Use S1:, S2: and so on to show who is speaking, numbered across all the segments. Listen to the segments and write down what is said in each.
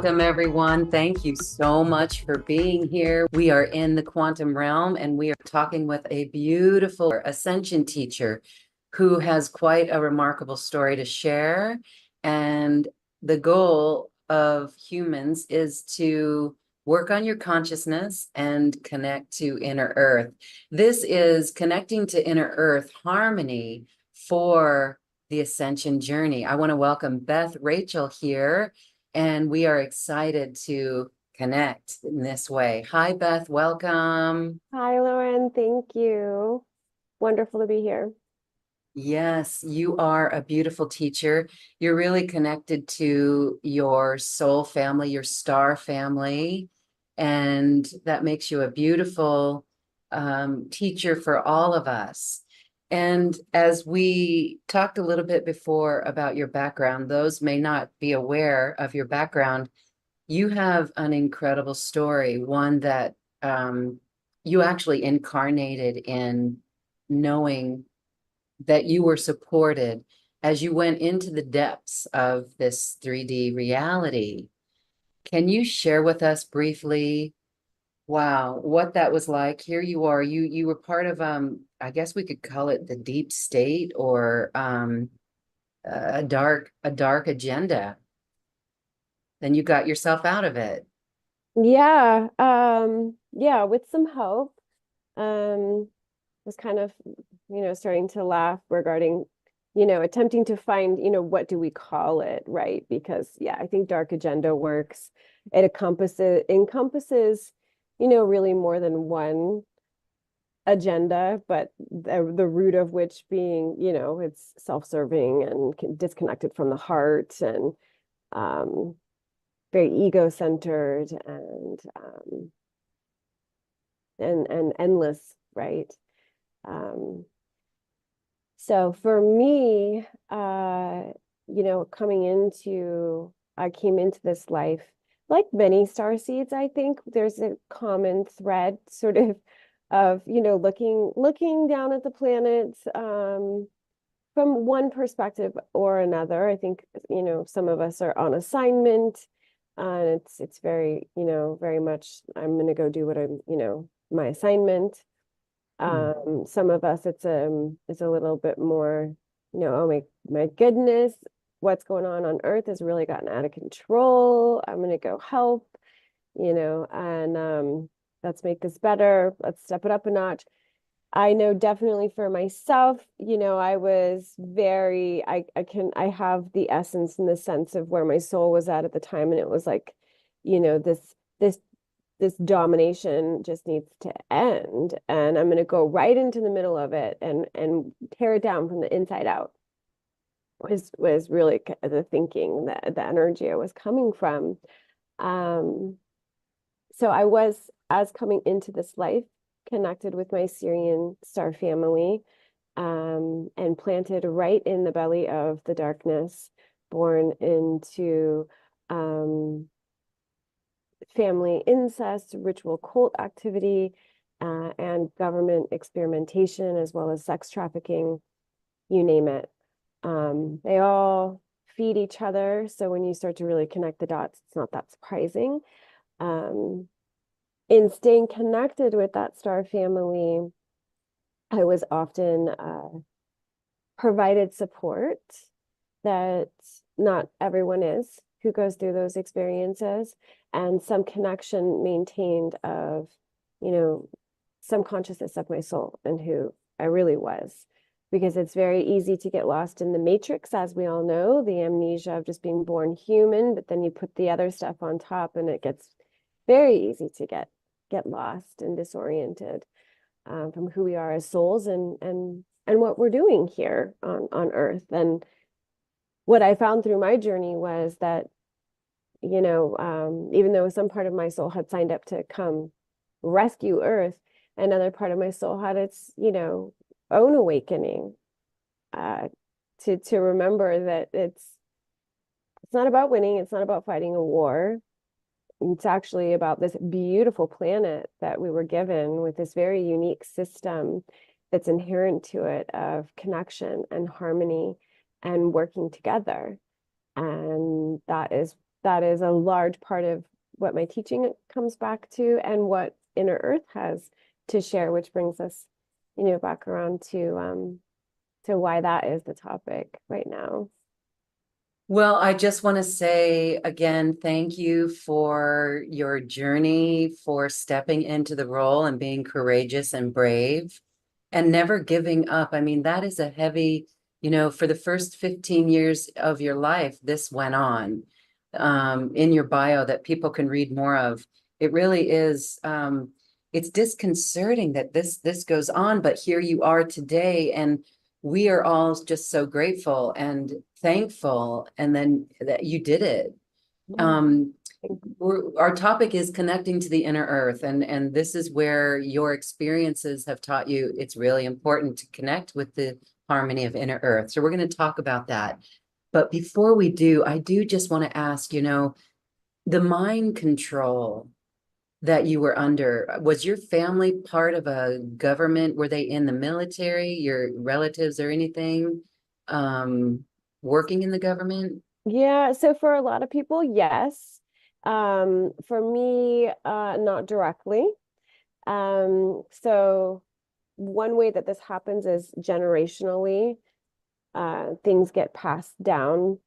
S1: Welcome, everyone. Thank you so much for being here. We are in the quantum realm and we are talking with a beautiful Ascension teacher who has quite a remarkable story to share. And the goal of humans is to work on your consciousness and connect to inner earth. This is connecting to inner earth harmony for the Ascension journey. I want to welcome Beth Rachel here, and we are excited to connect in this way. Hi, Beth. Welcome.
S2: Hi, Lauren. Thank you. Wonderful to be here.
S1: Yes, you are a beautiful teacher. You're really connected to your soul family, your star family, and that makes you a beautiful teacher for all of us. And as we talked a little bit before about your background, those may not be aware of your background. You have an incredible story, one that you actually incarnated in, knowing that you were supported as you went into the depths of this 3D reality. Can you share with us briefly, wow, what that was like? Here you are, you were part of I guess we could call it the deep state, or a dark agenda. Then you got yourself out of it.
S2: Yeah, with some help. Was kind of, starting to laugh regarding, attempting to find, what do we call it, right? Because yeah, I think dark agenda works. It encompasses, really more than one agenda, but the root of which being, it's self-serving and disconnected from the heart and um very ego-centered and endless, right? Um, so for me, I came into this life like many star seeds. I think there's a common thread, sort of looking down at the planet from one perspective or another. I think some of us are on assignment, and it's very very much I'm going to go do what I'm my assignment.
S1: Mm.
S2: Some of us it's a little bit more, oh my goodness, what's going on Earth has really gotten out of control. I'm gonna go help, and let's make this better. Let's step it up a notch. I know definitely for myself, I was very, I have the essence in the sense of where my soul was at the time. And it was like, this this domination just needs to end, and I'm going to go right into the middle of it and tear it down from the inside out. Was really the thinking, the energy I was coming from. Um, so I was, as coming into this life, connected with my Syrian star family, and planted right in the belly of the darkness, born into family incest, ritual cult activity, and government experimentation, as well as sex trafficking, you name it. They all feed each other. So when you start to really connect the dots, it's not that surprising. In staying connected with that star family, I was often provided support that not everyone is who goes through those experiences, and some connection maintained of, some consciousness of my soul and who I really was. Because it's very easy to get lost in the matrix, as we all know, the amnesia of just being born human, but then you put the other stuff on top and it gets very easy to get lost and disoriented from who we are as souls and what we're doing here on Earth. And what I found through my journey was that, even though some part of my soul had signed up to come rescue Earth, another part of my soul had its, own awakening, uh, to remember that it's not about winning, it's not about fighting a war. It's actually about this beautiful planet that we were given with this very unique system that's inherent to it of connection and harmony and working together. And that is that is a large part of what my teaching comes back to and what Inner Earth has to share, which brings us, back around to why that is the topic right now.
S1: Well, I just want to say again, thank you for your journey, for stepping into the role and being courageous and brave and never giving up. I mean, that is a heavy, for the first 15 years of your life, this went on in your bio that people can read more of. It really is, it's disconcerting that this goes on, but here you are today, and we are all just so grateful and thankful, and then that you did it.
S2: Mm.
S1: Um, our topic is connecting to the inner earth, and this is where your experiences have taught you it's really important to connect with the harmony of inner earth. So we're going to talk about that. But before we do, I do just want to ask, the mind control that you were under, was your family part of a government? Were they in the military, your relatives or anything, um, working in the government?
S2: Yeah, so for a lot of people, yes. For me, not directly. So one way that this happens is generationally, things get passed down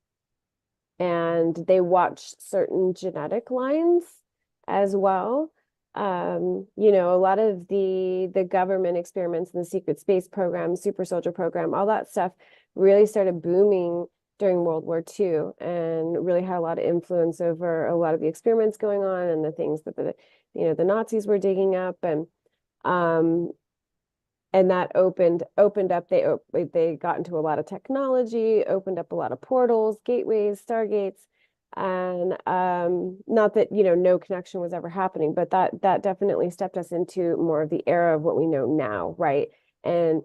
S2: and they watch certain genetic lines as well. A lot of the government experiments in the secret space program, super soldier program, all that stuff really started booming during World War II and really had a lot of influence over a lot of the experiments going on and the things that the Nazis were digging up um and that opened up, they got into a lot of technology, opened up a lot of portals, gateways, stargates, and not that no connection was ever happening, but that definitely stepped us into more of the era of what we know now, right? And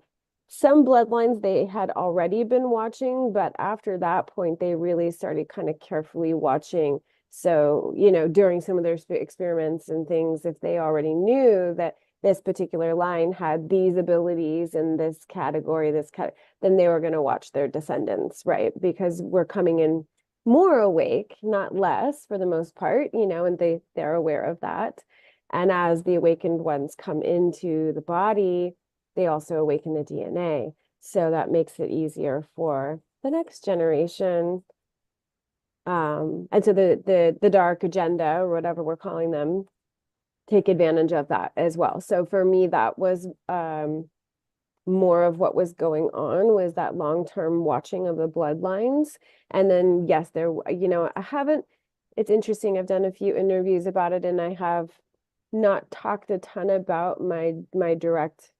S2: some bloodlines they had already been watching, but after that point they really started kind of carefully watching. So during some of their experiments and things, if they already knew that this particular line had these abilities in this category, then they were going to watch their descendants, right? Because we're coming in more awake, not less for the most part, and they're aware of that. And as the awakened ones come into the body, they also awaken the DNA. So that makes it easier for the next generation. And so the dark agenda, or whatever we're calling them, take advantage of that as well. So for me, that was more of what was going on, was that long-term watching of the bloodlines. And then, yes, it's interesting. I've done a few interviews about it and I have not talked a ton about my direct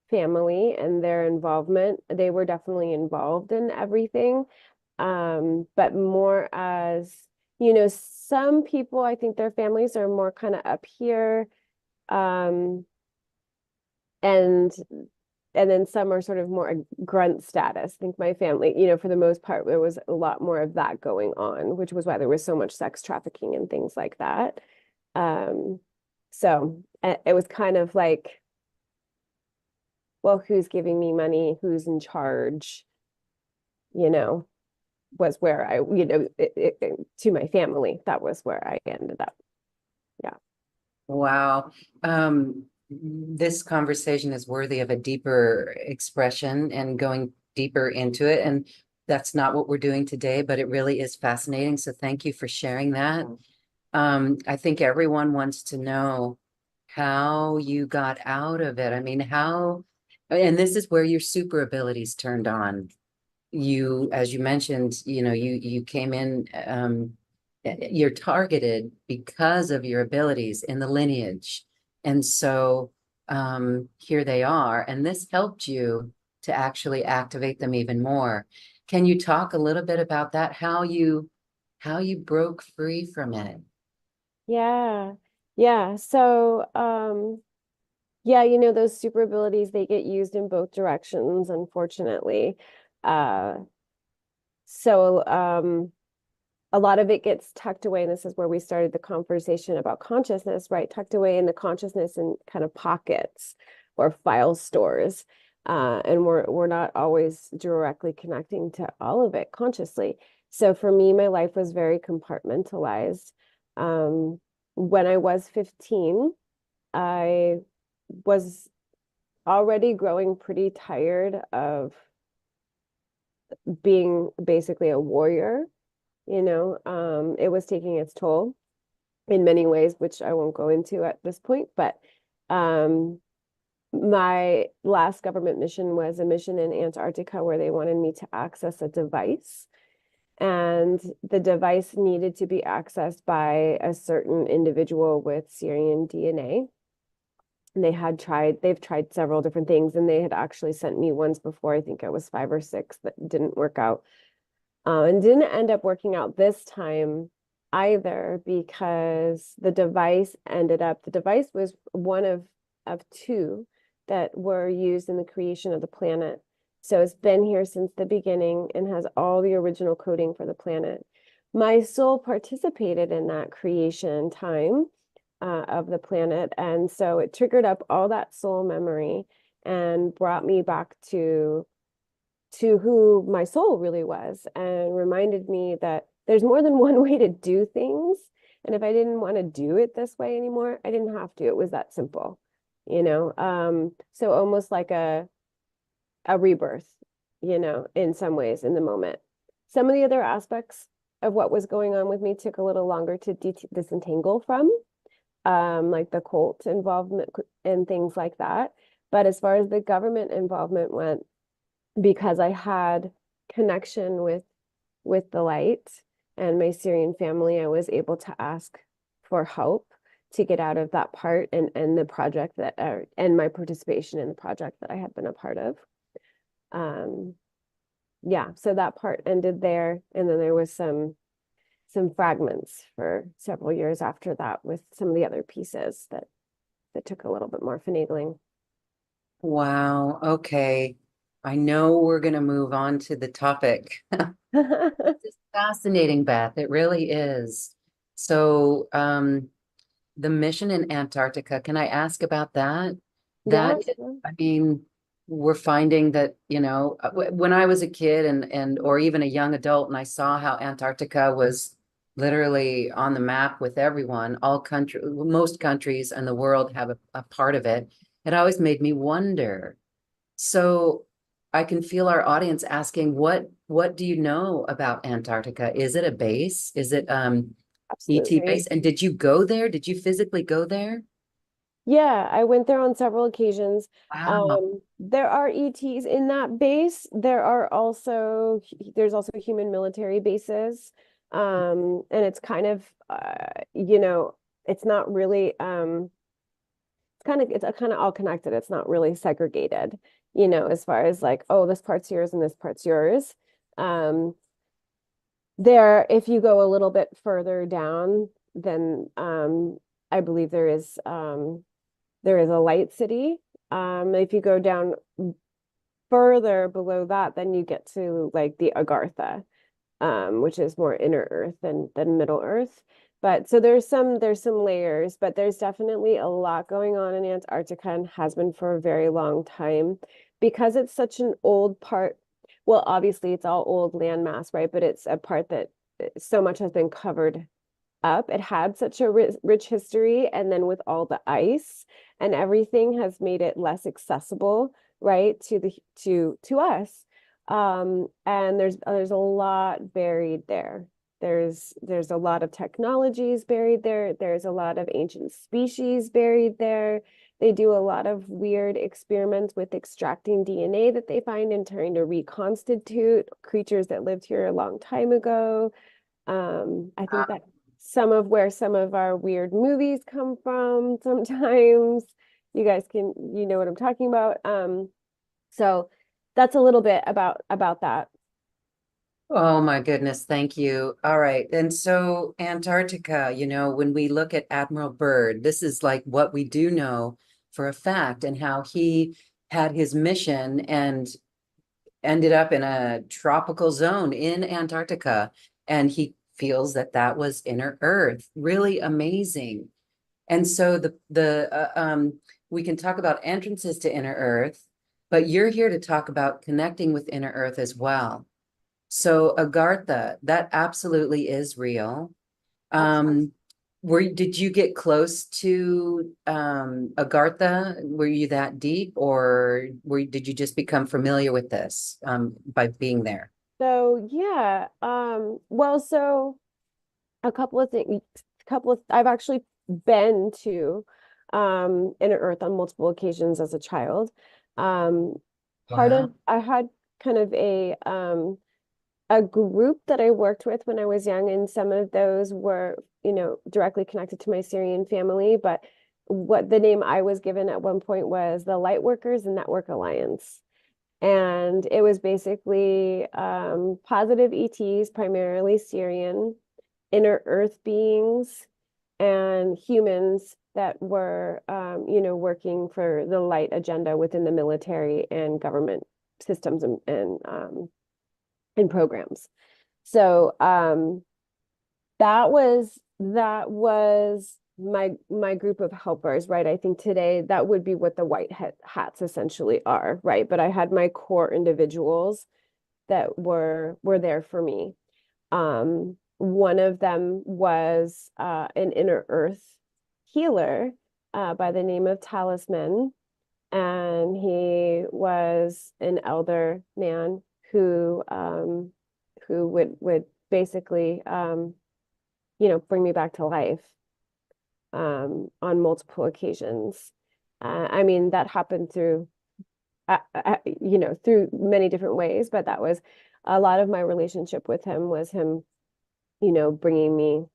S2: family and their involvement. They were definitely involved in everything. But more as, some people, I think their families are more kind of up here. Um, and then some are sort of more grunt status. I think my family, for the most part, there was a lot more of that going on, which was why there was so much sex trafficking and things like that. So it was kind of like, well, who's giving me money? Who's in charge? Was where I, to my family, that was where I ended up. Yeah.
S1: Wow. This conversation is worthy of a deeper expression and going deeper into it. And that's not what we're doing today, but it really is fascinating. So thank you for sharing that. I think everyone wants to know how you got out of it. I mean, and this is where your super abilities turned on. You, as you mentioned, you came in, you're targeted because of your abilities in the lineage. And so here they are. And this helped you to actually activate them even more. Can you talk a little bit about that? How you broke free from it?
S2: Yeah. Yeah. So, yeah, those super abilities, they get used in both directions, unfortunately. Uh, so, a lot of it gets tucked away, and this is where we started the conversation about consciousness, right? Tucked away in the consciousness in kind of pockets or file stores. And we're not always directly connecting to all of it consciously. So for me, my life was very compartmentalized. Um, when I was 15, I was already growing pretty tired of being basically a warrior, you know. It was taking its toll in many ways, which I won't go into at this point, but um, my last government mission was a mission in Antarctica where they wanted me to access a device. And the device needed to be accessed by a certain individual with Syrian DNA. And they've tried several different things, and they had actually sent me once before. I think I was 5 or 6 that didn't work out. And didn't end up working out this time either because the device was one of two that were used in the creation of the planet. So it's been here since the beginning and has all the original coding for the planet. My soul participated in that creation time of the planet. And so it triggered up all that soul memory and brought me back to who my soul really was and reminded me that there's more than one way to do things. And if I didn't want to do it this way anymore, I didn't have to. It was that simple, you know? So almost like a rebirth, you know, in some ways in the moment. Some of the other aspects of what was going on with me took a little longer to disentangle from, like the cult involvement and things like that. But as far as the government involvement went, because I had connection with the light and my Syrian family, I was able to ask for help to get out of that part and the project that and my participation in the project that I had been a part of. Um, yeah, so that part ended there, and then there was some fragments for several years after that with some of the other pieces that took a little bit more finagling.
S1: Wow. Okay. I know we're going to move on to the topic. This is fascinating, Beth. It really is. So, the mission in Antarctica, can I ask about that?
S2: Yeah,
S1: That,
S2: sure.
S1: I mean, we're finding that, when I was a kid and or even a young adult and I saw how Antarctica was literally on the map with everyone, most countries in the world have a part of it. It always made me wonder. So I can feel our audience asking, what do you know about Antarctica? Is it a base? Is it ET
S2: Absolutely.
S1: base? And did you go there? Did you physically go there?
S2: Yeah, I went there on several occasions.
S1: Wow.
S2: There are ETs in that base. There's also human military bases. And it's kind of you know, it's not really it's kind of all connected. It's not really segregated, you know, as far as like, oh, this part's yours and this part's yours. Um, if you go a little bit further down, then I believe there is a light city. If you go down further below that, then you get to like the Agartha, which is more inner Earth than Middle Earth. But so there's some layers, but there's definitely a lot going on in Antarctica and has been for a very long time because it's such an old part. Well, obviously it's all old landmass, right? But it's a part that so much has been covered up. It had such a rich history, and then with all the ice and everything has made it less accessible, right, to us. And there's a lot buried there. There's a lot of technologies buried there. There's a lot of ancient species buried there. They do a lot of weird experiments with extracting DNA that they find and trying to reconstitute creatures that lived here a long time ago. I think that some of our weird movies come from sometimes. You know what I'm talking about. So that's a little bit about that.
S1: Oh my goodness, thank you. All right. And so Antarctica, when we look at Admiral Byrd, this is like what we do know for a fact and how he had his mission and ended up in a tropical zone in Antarctica. And he feels that that was inner Earth. Really amazing. And so we can talk about entrances to inner Earth, but you're here to talk about connecting with inner Earth as well. So Agartha, that absolutely is real.
S2: Excellent.
S1: Um, did you get close to Agartha? Were you that deep, or did you just become familiar with this by being there?
S2: So yeah, well, so a couple of things, I've actually been to Inner Earth on multiple occasions as a child. Um,
S1: Wow.
S2: I had kind of a group that I worked with when I was young, and some of those were, directly connected to my Syrian family. But what the name I was given at one point was the Lightworkers Network Alliance. And it was basically positive ETs, primarily Syrian, inner earth beings, and humans that were, working for the light agenda within the military and government systems and programs. So that was my group of helpers, right? I think today that would be what the hats essentially are, right? But I had my core individuals that were there for me. One of them was an inner earth healer by the name of Talisman, and he was an elder man who would basically bring me back to life on multiple occasions. I mean, that happened through many different ways, but that was a lot of my relationship with him was him, bringing me,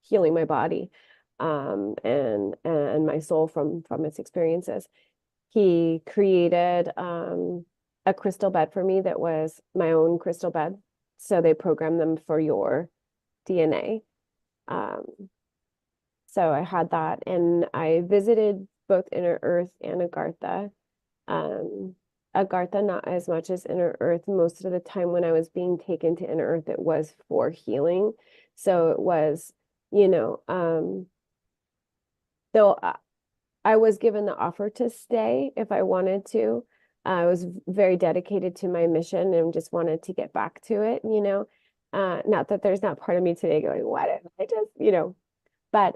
S2: healing my body, and my soul from its experiences. He created a crystal bed for me that was my own crystal bed. So they program them for your DNA. Um, so I had that, and I visited both Inner Earth and Agartha. Um, Agartha, not as much as Inner Earth. Most of the time when I was being taken to Inner Earth, it was for healing. So it was, you know, though I was given the offer to stay if I wanted to. I was very dedicated to my mission and just wanted to get back to it, Not that there's not part of me today going, why didn't I just. But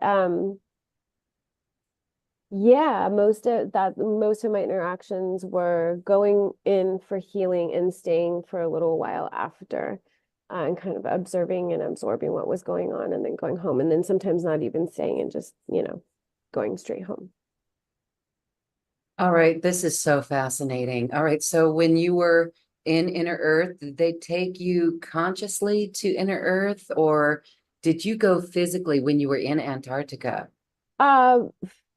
S2: yeah, most of my interactions were going in for healing and staying for a little while after, and kind of observing and absorbing what was going on and then going home, and then sometimes not even staying and just, going straight home.
S1: All right, this is so fascinating. All right, so when you were in Inner Earth, did they take you consciously to Inner Earth, or did you go physically when you were in Antarctica?
S2: Uh,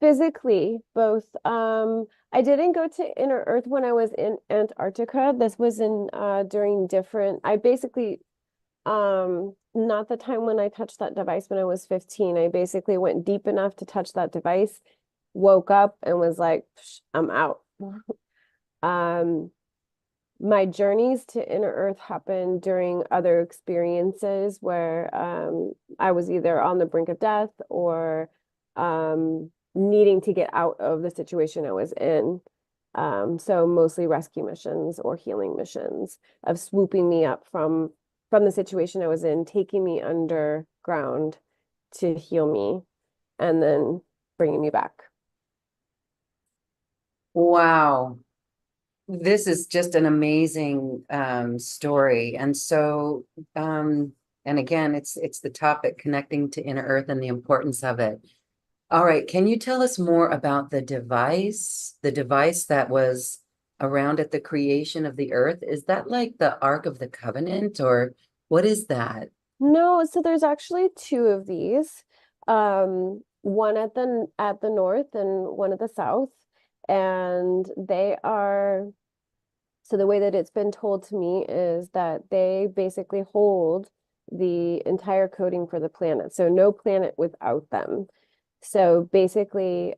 S2: Physically, both. I didn't go to Inner Earth when I was in Antarctica. This was in during different. I basically not the time when I touched that device when I was 15. I basically went deep enough to touch that device, woke up and was like, "Psh, I'm out." Um, my journeys to Inner Earth happened during other experiences where I was either on the brink of death or needing to get out of the situation I was in. So mostly rescue missions or healing missions of swooping me up from the situation I was in, taking me underground to heal me, and then bringing me back.
S1: Wow. This is just an amazing story. And so and again, it's the topic connecting to Inner Earth and the importance of it. All right, can you tell us more about the device that was around at the creation of the earth? Is that like the Ark of the Covenant, or what is that?
S2: No, so there's actually two of these. One at the north and one at the south. And they are, so the way that it's been told to me is that they basically hold the entire coding for the planet. So no planet without them. So basically,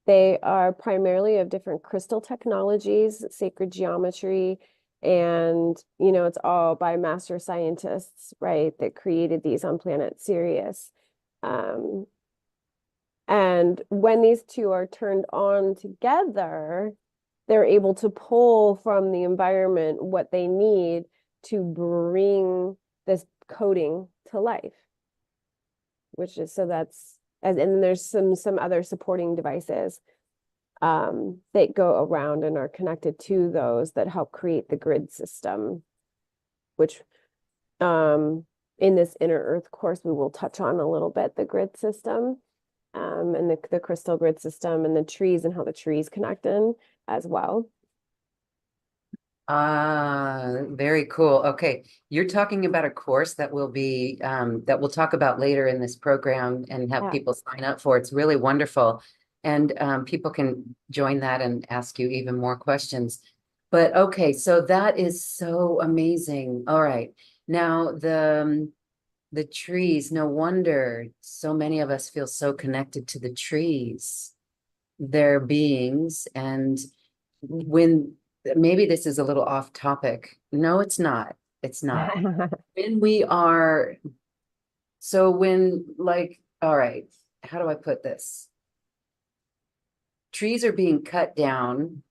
S2: they are primarily of different crystal technologies, sacred geometry, and it's all by master scientists, right, that created these on planet Sirius. Um, and when these two are turned on together, they're able to pull from the environment what they need to bring this coding to life, which is, so that's, and then there's some other supporting devices that go around and are connected to those that help create the grid system, which in this inner earth course, we will touch on a little bit the grid system, and the crystal grid system and the trees and how the trees connect in as well.
S1: Ah, very cool. Okay. You're talking about a course that will be that we'll talk about later in this program and have
S2: Yeah,
S1: people sign up for. It's really wonderful. And people can join that and ask you even more questions. But okay, so that is so amazing. All right. Now the trees, no wonder so many of us feel so connected to the trees, their beings. And when maybe this is a little off topic. No, it's not. It's not. When we are, so when like, all right, how do I put this? Trees are being cut down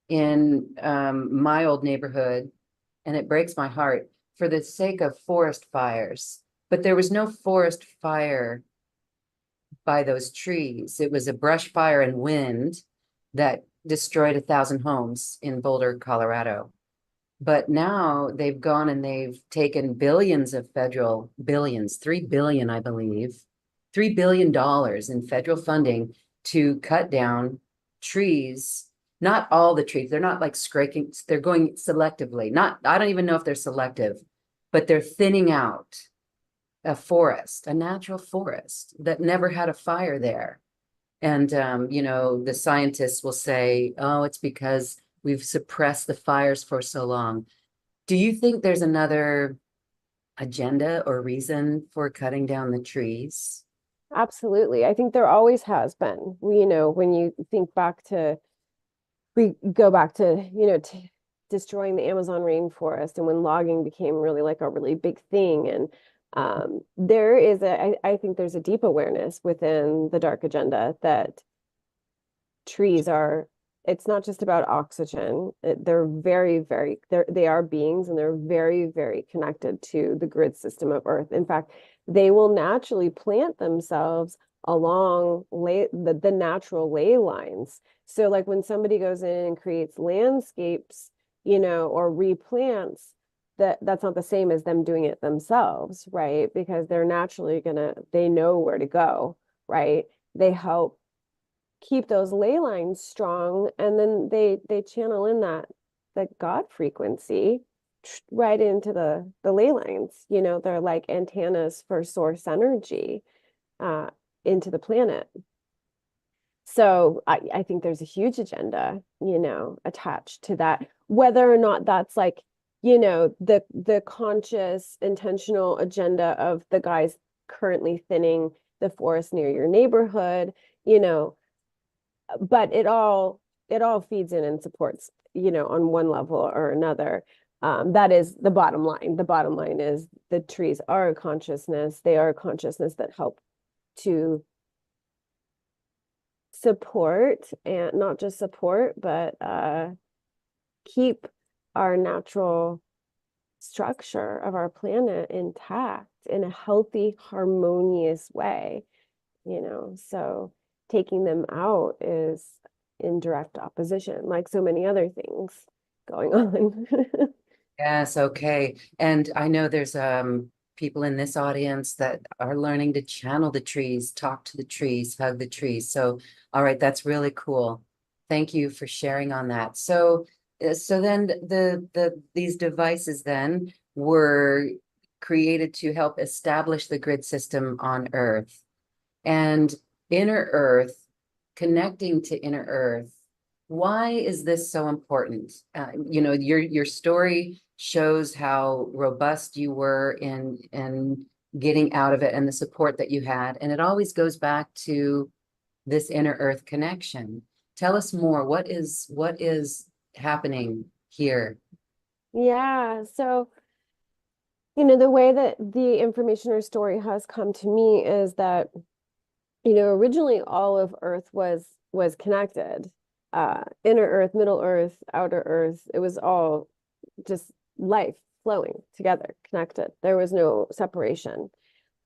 S1: in my old neighborhood, and it breaks my heart for the sake of forest fires. But there was no forest fire by those trees. It was a brush fire and wind that destroyed 1,000 homes in Boulder, Colorado. But now they've gone and they've taken billions of federal billions, 3 billion, I believe, $3 billion in federal funding to cut down trees. Not all the trees. They're not like scraping, they're going selectively. Not, I don't even know if they're selective, but they're thinning out a forest, a natural forest that never had a fire there. And, the scientists will say, oh, it's because we've suppressed the fires for so long. Do you think there's another agenda or reason for cutting down the trees?
S2: absolutely. I think there always has been. When you think back to, we go back to, destroying the Amazon rainforest and when logging became really like a really big thing. And I think there's a deep awareness within the dark agenda that trees are, it's not just about oxygen. They're they are beings and they're very, very connected to the grid system of Earth. In fact, they will naturally plant themselves along the natural ley lines. So like when somebody goes in and creates landscapes, or replants, that's not the same as them doing it themselves, right? Because they're naturally they know where to go, right? They help keep those ley lines strong, and then they channel in the God frequency right into the ley lines. They're like antennas for source energy uh into the planet. So I think there's a huge agenda, attached to that, whether or not that's like, the conscious, intentional agenda of the guys currently thinning the forest near your neighborhood, but it all feeds in and supports, on one level or another. That is the bottom line. The bottom line is the trees are a consciousness. They are a consciousness that help to support, and not just support, but keep our natural structure of our planet intact in a healthy, harmonious way, so taking them out is in direct opposition, like so many other things going on.
S1: Yes, okay. And I know there's people in this audience that are learning to channel the trees, talk to the trees, hug the trees. So, all right, that's really cool. Thank you for sharing on that. So then these devices then were created to help establish the grid system on Earth. And inner Earth, connecting to inner Earth. Why is this so important? Your story shows how robust you were in getting out of it and the support that you had, and it always goes back to this inner Earth connection. Tell us more. What is happening here?
S2: Yeah, so the way that the information or story has come to me is that originally all of Earth was connected. Inner Earth, Middle Earth, Outer Earth, it was all just life flowing together, connected. There was no separation.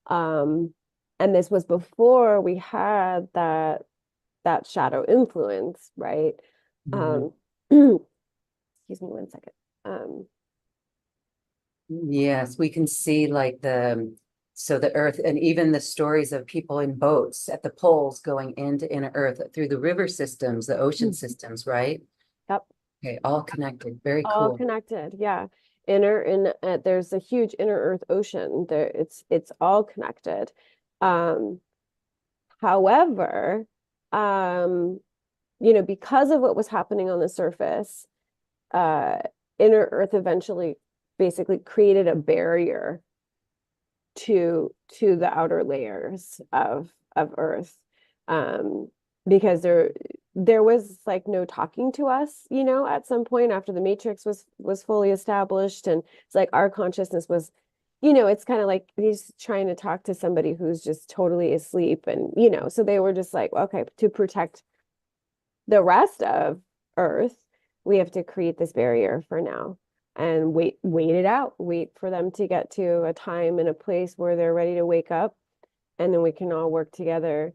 S2: Um, and this was before we had that shadow influence, right?
S1: Mhm.
S2: Um, excuse me one second. Um,
S1: Yes, we can see like so the earth and even the stories of people in boats at the poles going into inner earth through the river systems, the ocean systems, right?
S2: yep,
S1: Okay, all connected. Very
S2: all
S1: cool.
S2: connected. Yeah. There's a huge inner earth ocean there. It's all connected. Um, however, um, because of what was happening on the surface, uh, inner earth eventually basically created a barrier to the outer layers of earth, um because there was like no talking to us, at some point after the matrix was fully established. And it's like our consciousness was, it's kind of like he's trying to talk to somebody who's just totally asleep. And so they were just like, okay, to protect the rest of earth, we have to create this barrier for now and wait it out, wait for them to get to a time and a place where they're ready to wake up, and then we can all work together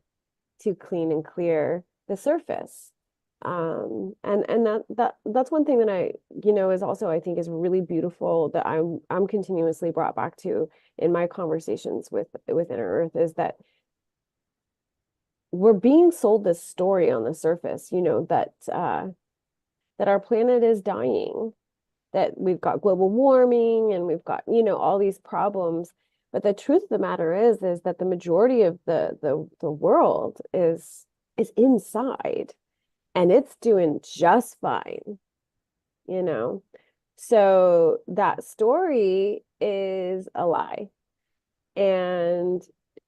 S2: to clean and clear the surface. And that's one thing that is also, I think, is really beautiful, that I'm continuously brought back to in my conversations with Inner Earth, is that we're being sold this story on the surface, that our planet is dying, that we've got global warming and we've got, all these problems. But the truth of the matter is that the majority of the world is inside, and it's doing just fine, you know. So that story is a lie. And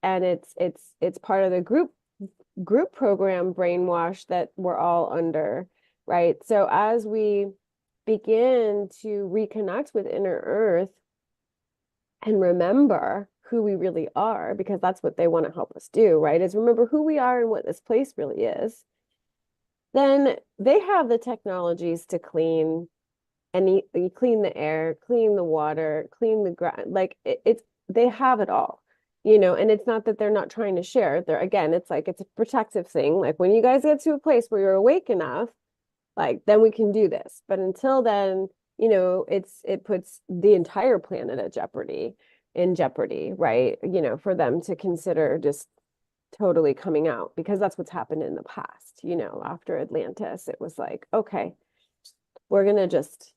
S2: it's part of the group program brainwash that we're all under, right? So as we begin to reconnect with inner earth and remember who we really are, because that's what they want to help us do, right? Is remember who we are and what this place really is. Then they have the technologies to clean and you clean the air, clean the water, clean the ground. Like it's they have it all, and it's not that they're not trying to share. They're again, it's like it's a protective thing. Like when you guys get to a place where you're awake enough, like then we can do this. But until then, it puts the entire planet at in jeopardy, right? For them to consider just totally coming out, because that's what's happened in the past, after Atlantis. It was like, okay, we're gonna just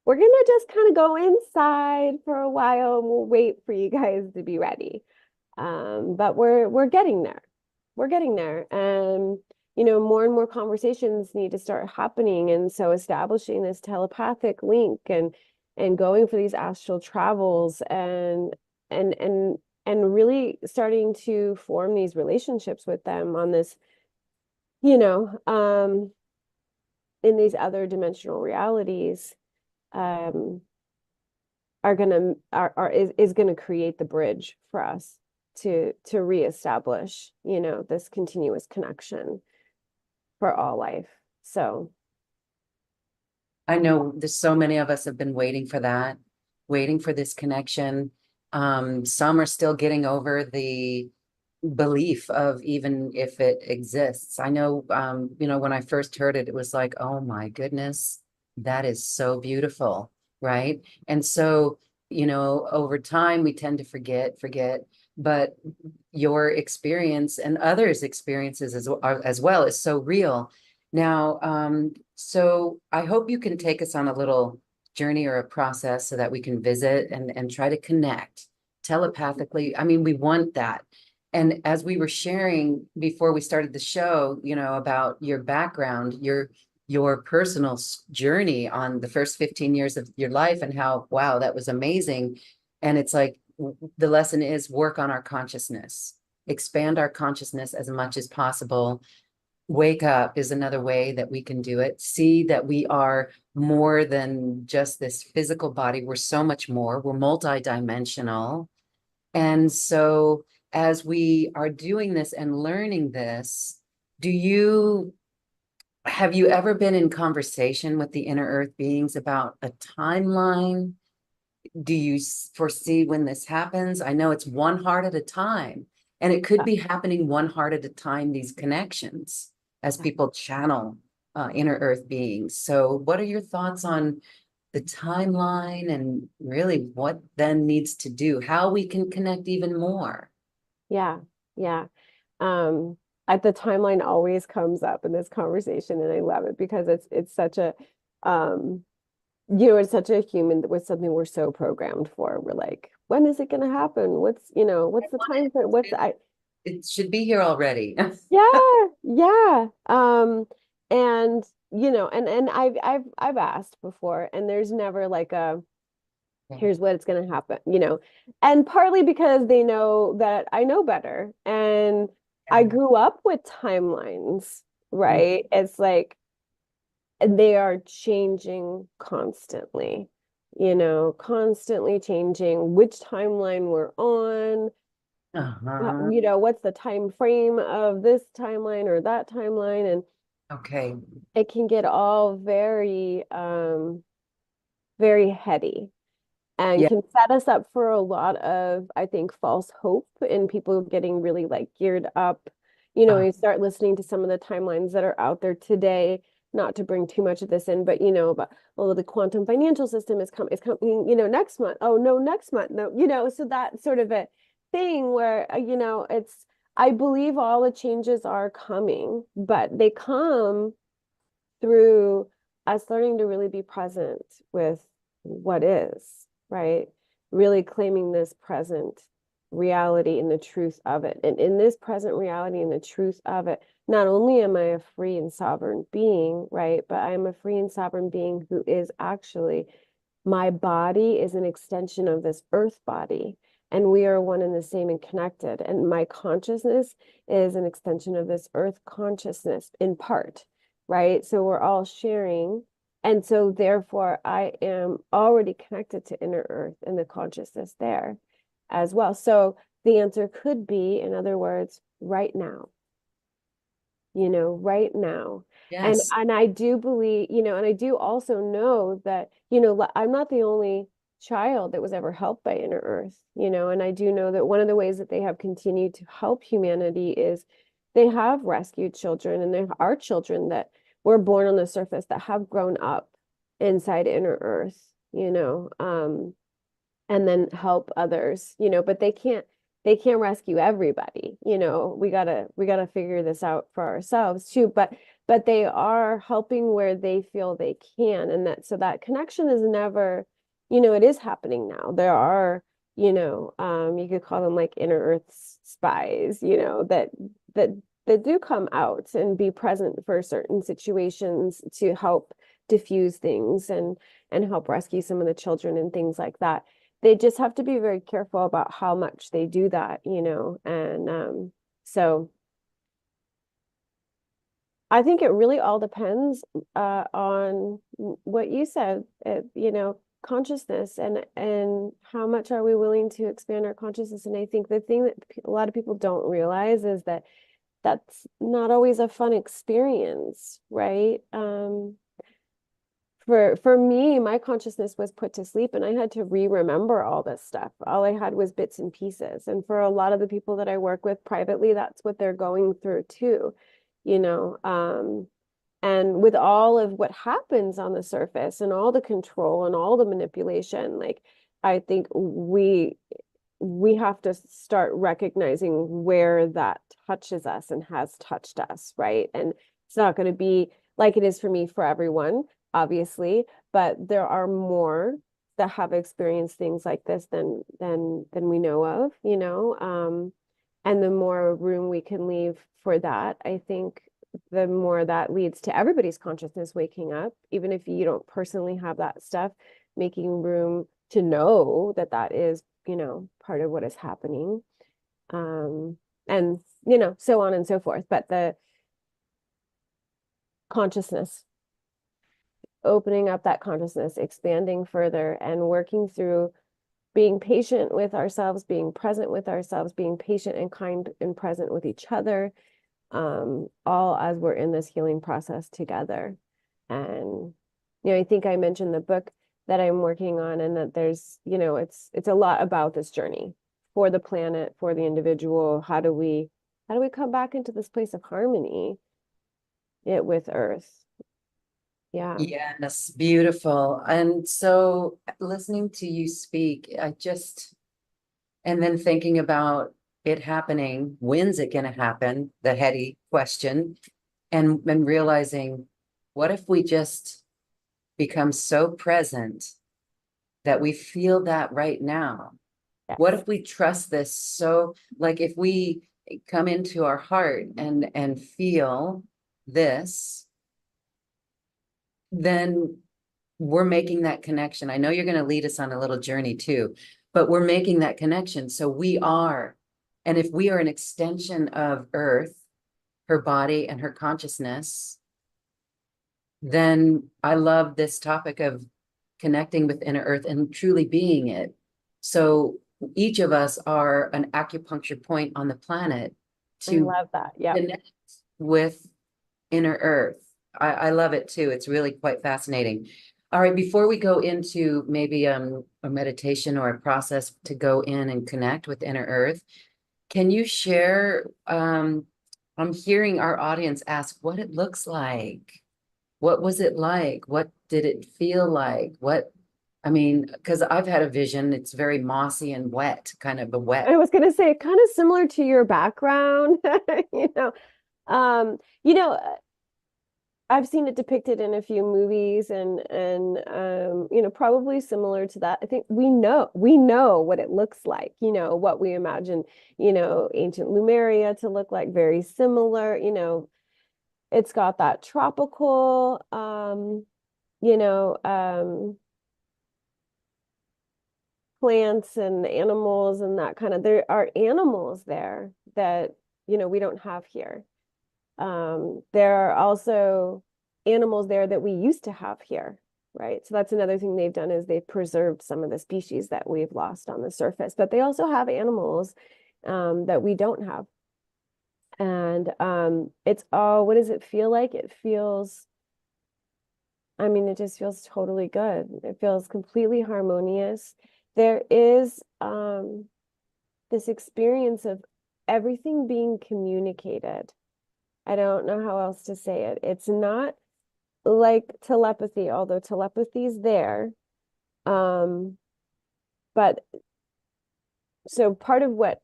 S2: we're gonna just kind of go inside for a while and we'll wait for you guys to be ready. But we're getting there. We're getting there. And more and more conversations need to start happening. And so establishing this telepathic link and going for these astral travels and and and really starting to form these relationships with them on this, you know, um, in these other dimensional realities, um, is gonna create the bridge for us to reestablish, this continuous connection for all life. So
S1: I know there's so many of us have been waiting for that, waiting for this connection. Some are still getting over the belief of even if it exists. I know, when I first heard it, it was like, oh my goodness, that is so beautiful, right? And so, over time we tend to forget, but your experience and others' experiences as well is so real. Now, so I hope you can take us on a little journey or a process so that we can visit and try to connect telepathically. I mean, we want that. And as we were sharing before we started the show, about your background, your personal journey on the first 15 years of your life and how, wow, that was amazing. And it's like the lesson is work on our consciousness, expand our consciousness as much as possible. Wake up is another way that we can do it. See that we are more than just this physical body. We're so much more. We're multidimensional. And so as we are doing this and learning this, do you have you ever been in conversation with the inner earth beings about a timeline do you foresee when this happens? I know it's one heart at a time, and it could be happening one heart at a time, these connections, as people channel inner earth beings. So what are your thoughts on the timeline and really what then needs to do, how we can connect even more?
S2: Yeah, yeah. Um, the timeline always comes up in this conversation, and I love it because it's such a um it's such a human with something we're so programmed for. We're like, when is it gonna happen? What's the time frame?
S1: It should be here already.
S2: Yeah, yeah. And and I've asked before, and there's never like a here's what it's going to happen. And partly because they know that I know better, and I grew up with timelines, right? It's like they are changing constantly, constantly changing which timeline we're on,
S1: Uh-huh.
S2: what's the time frame of this timeline or that timeline, and
S1: Okay.
S2: it can get all very very heady and
S1: Yeah.
S2: can set us up for a lot of, I think, false hope and people getting really like geared up.
S1: Uh,
S2: You start listening to some of the timelines that are out there today, not to bring too much of this in, but about, oh, the quantum financial system is coming, next month. Oh no, next month. No, so that sort of a thing where, I believe all the changes are coming, but they come through us learning to really be present with what is, right? Really claiming this present reality and the truth of it. And in this present reality and the truth of it, not only am I a free and sovereign being, right? But I am a free and sovereign being who is actually, my body is an extension of this earth body. And we are one and the same and connected. And my consciousness is an extension of this earth consciousness in part, right? So we're all sharing. And so therefore I am already connected to inner earth and the consciousness there as well. So the answer could be, in other words, right now, right now. And
S1: yes.
S2: and I do believe, and I do also know that, I'm not the only child that was ever helped by Inner Earth, and I do know that one of the ways that they have continued to help humanity is they have rescued children, and there are children that were born on the surface that have grown up inside Inner Earth, and then help others, but they can't rescue everybody. We gotta figure this out for ourselves too. But they are helping where they feel they can. And that connection is never, it is happening now. There are, you could call them like inner earth spies, that that do come out and be present for certain situations to help diffuse things and help rescue some of the children and things like that. They just have to be very careful about how much they do that, and so I think it really all depends on what you said, consciousness and how much are we willing to expand our consciousness. And I think the thing that a lot of people don't realize is that that's not always a fun experience, right? For me, my consciousness was put to sleep and I had to re-remember all this stuff. All I had was bits and pieces. And for a lot of the people that I work with privately, that's what they're going through too, you know. And with all of what happens on the surface and all the control and all the manipulation, like I think we have to start recognizing where that touches us and has touched us, right? And it's not going to be like it is for me for everyone, obviously, but there are more that have experienced things like this than we know of, and the more room we can leave for that, I think the more that leads to everybody's consciousness waking up, even if you don't personally have that stuff, making room to know that that is, part of what is happening. And, so on and so forth. But the consciousness, opening up that consciousness, expanding further and working through being patient with ourselves, being present with ourselves, being patient and kind and present with each other, all as we're in this healing process together. And, I think I mentioned the book that I'm working on, and that there's, it's a lot about this journey for the planet, for the individual. How do we come back into this place of harmony with Earth? Yeah.
S1: Yes, beautiful. And so listening to you speak, and then thinking about it happening, when's it going to happen? The heady question. And realizing, what if we just become so present that we feel that right now? What
S2: Yes.
S1: if we trust this? So, like, if we come into our heart and feel this, then we're making that connection. I know you're going to lead us on a little journey too, but we're making that connection. So we are, and if we are an extension of Earth, her body and her consciousness, then I love this topic of connecting with inner Earth and truly being it. So each of us are an acupuncture point on the planet
S2: I
S1: to
S2: love that. Yep.
S1: connect with inner Earth. I love it too. It's really quite fascinating. All right, before we go into maybe a meditation or a process to go in and connect with inner Earth, can you share? I'm hearing our audience ask what it looks like. What was it like? What did it feel like? I mean, because I've had a vision, it's very mossy and wet, kind of a
S2: I
S1: wet.
S2: was gonna say kind of similar to your background, you know. Um, you know, I've seen it depicted in a few movies, and probably similar to that. I think we know what it looks like, what we imagine, ancient Lemuria to look like, very similar, it's got that tropical you know, plants and animals and that kind of, there are animals there that, we don't have here. There are also animals there that we used to have here, right? So that's another thing they've done, is they've preserved some of the species that we've lost on the surface, but they also have animals that we don't have. And it's all, what does it feel like? It feels, I mean, it just feels totally good. It feels completely harmonious. There is this experience of everything being communicated. I don't know how else to say it. It's not like telepathy, although telepathy is there. But so part of what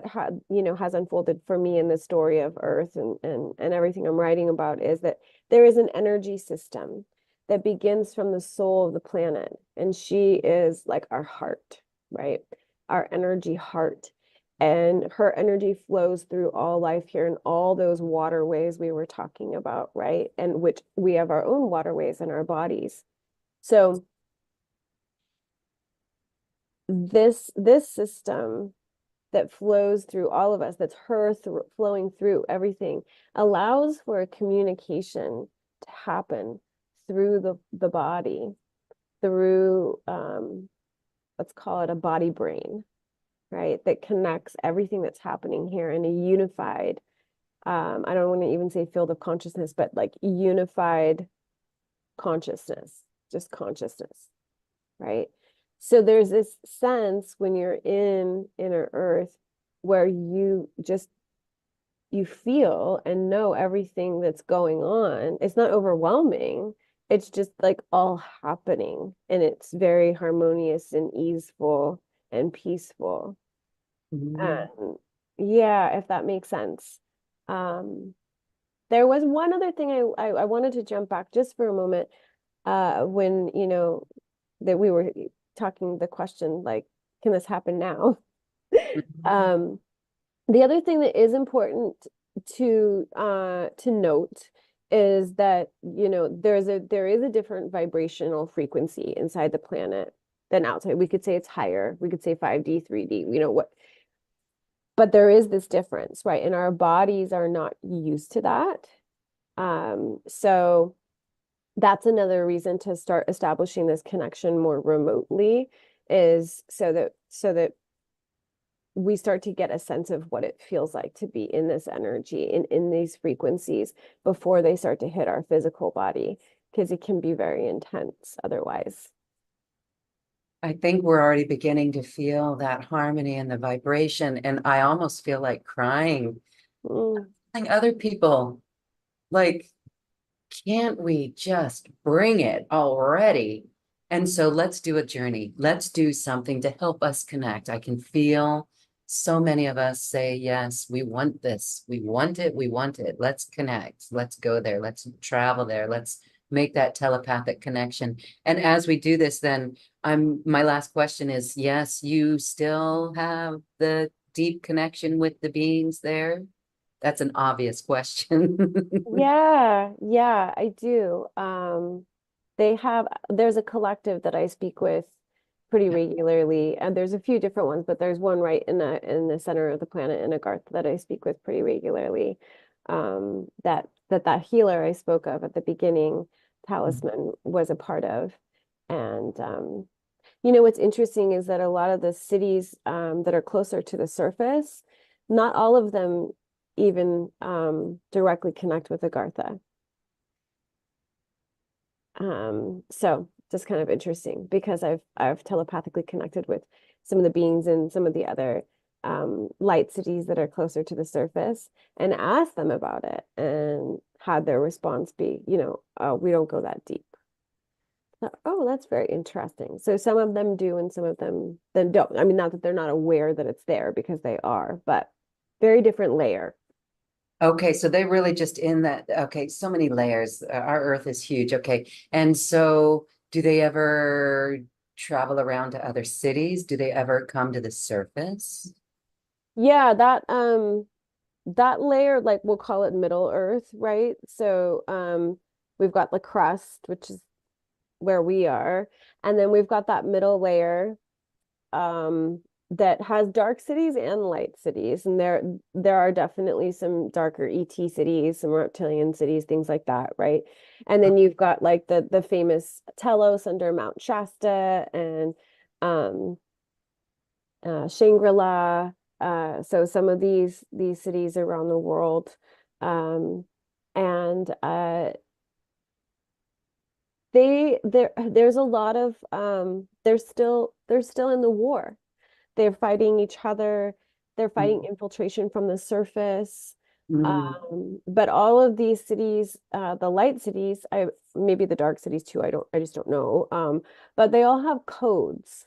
S2: had, has unfolded for me in the story of Earth and everything I'm writing about is that there is an energy system that begins from the soul of the planet, and she is like our heart, right? Our energy heart. And her energy flows through all life here and all those waterways we were talking about, right? And which we have our own waterways in our bodies. So this system that flows through all of us, that's her flowing through everything, allows for a communication to happen through the body, through let's call it a body brain, right? That connects everything that's happening here in a unified, I don't want to even say field of consciousness, but like unified consciousness, just consciousness, right? So there's this sense when you're in inner Earth where you feel and know everything that's going on. It's not overwhelming. It's just like all happening, and it's very harmonious and easeful and peaceful.
S1: Mhm.
S2: And yeah, if that makes sense. Um, there was one other thing I wanted to jump back just for a moment, when, that we were talking the question, like, can this happen now?
S1: Mhm.
S2: Um, the other thing that is important to note is that, there is a different vibrational frequency inside the planet than outside. We could say it's higher. We could say 5D, 3D, but there is this difference, right? And our bodies are not used to that. So that's another reason to start establishing this connection more remotely, is so that we start to get a sense of what it feels like to be in this energy, in these frequencies, before they start to hit our physical body, because it can be very intense otherwise.
S1: I think we're already beginning to feel that harmony and the vibration, and I almost feel like crying.
S2: Mm.
S1: Like other people, like, can't we just bring it already? And so let's do a journey. Let's do something to help us connect. I can feel so many of us say, yes, we want this. We want it. We want it. Let's connect. Let's go there. Let's travel there. Let's make that telepathic connection. And as we do this, then my last question is, yes, you still have the deep connection with the beings there? That's an obvious question.
S2: Yeah, yeah, I do. There's a collective that I speak with pretty regularly, and there's a few different ones, but there's one right in the center of the planet in Agartha that I speak with pretty regularly. That healer I spoke of at the beginning, Talisman, was a part of. And what's interesting is that a lot of the cities that are closer to the surface, not all of them even directly connect with Agartha. So just kind of interesting because I've telepathically connected with some of the beings in some of the other light cities that are closer to the surface and asked them about it and had their response be, we don't go that deep. Oh, that's very interesting. So some of them do and some of them then don't. I mean, not that they're not aware that it's there because they are, but very different layer.
S1: Okay, so they're really just in that. Okay, so many layers. Our Earth is huge. Okay. And so do they ever travel around to other cities? Do they ever come to the surface?
S2: Yeah, that layer, like we'll call it Middle Earth, right? So we've got the crust, which is where we are, and then we've got that middle layer um that has dark cities and light cities. And there are definitely some darker ET cities, some reptilian cities, things like that, right? And then you've got like the famous Telos under Mount Shasta and um Shangri-La. So some of these cities around the world, um, and there's a lot of they're still in the war. They're fighting each other. They're fighting infiltration from the surface.
S1: Mm.
S2: But all of these cities, the light cities, I maybe the dark cities too. I just don't know. But they all have codes.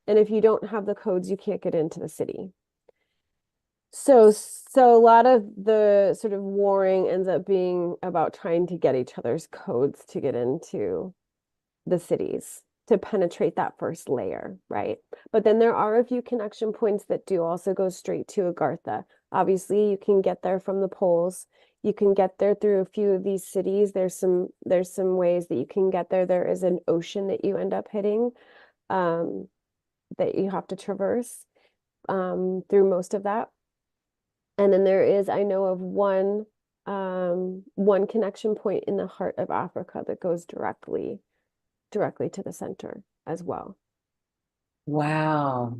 S2: And if you don't have the codes, you can't get into the city. So a lot of the sort of warring ends up being about trying to get each other's codes to get into the cities to penetrate that first layer, right? But then there are a few connection points that do also go straight to Agartha. Obviously, you can get there from the poles. You can get there through a few of these cities. There's some ways that you can get there. There is an ocean that you end up hitting, um, that you have to traverse through most of that. And then there is, I know of one connection point in the heart of Africa that goes directly to the center as well.
S1: Wow.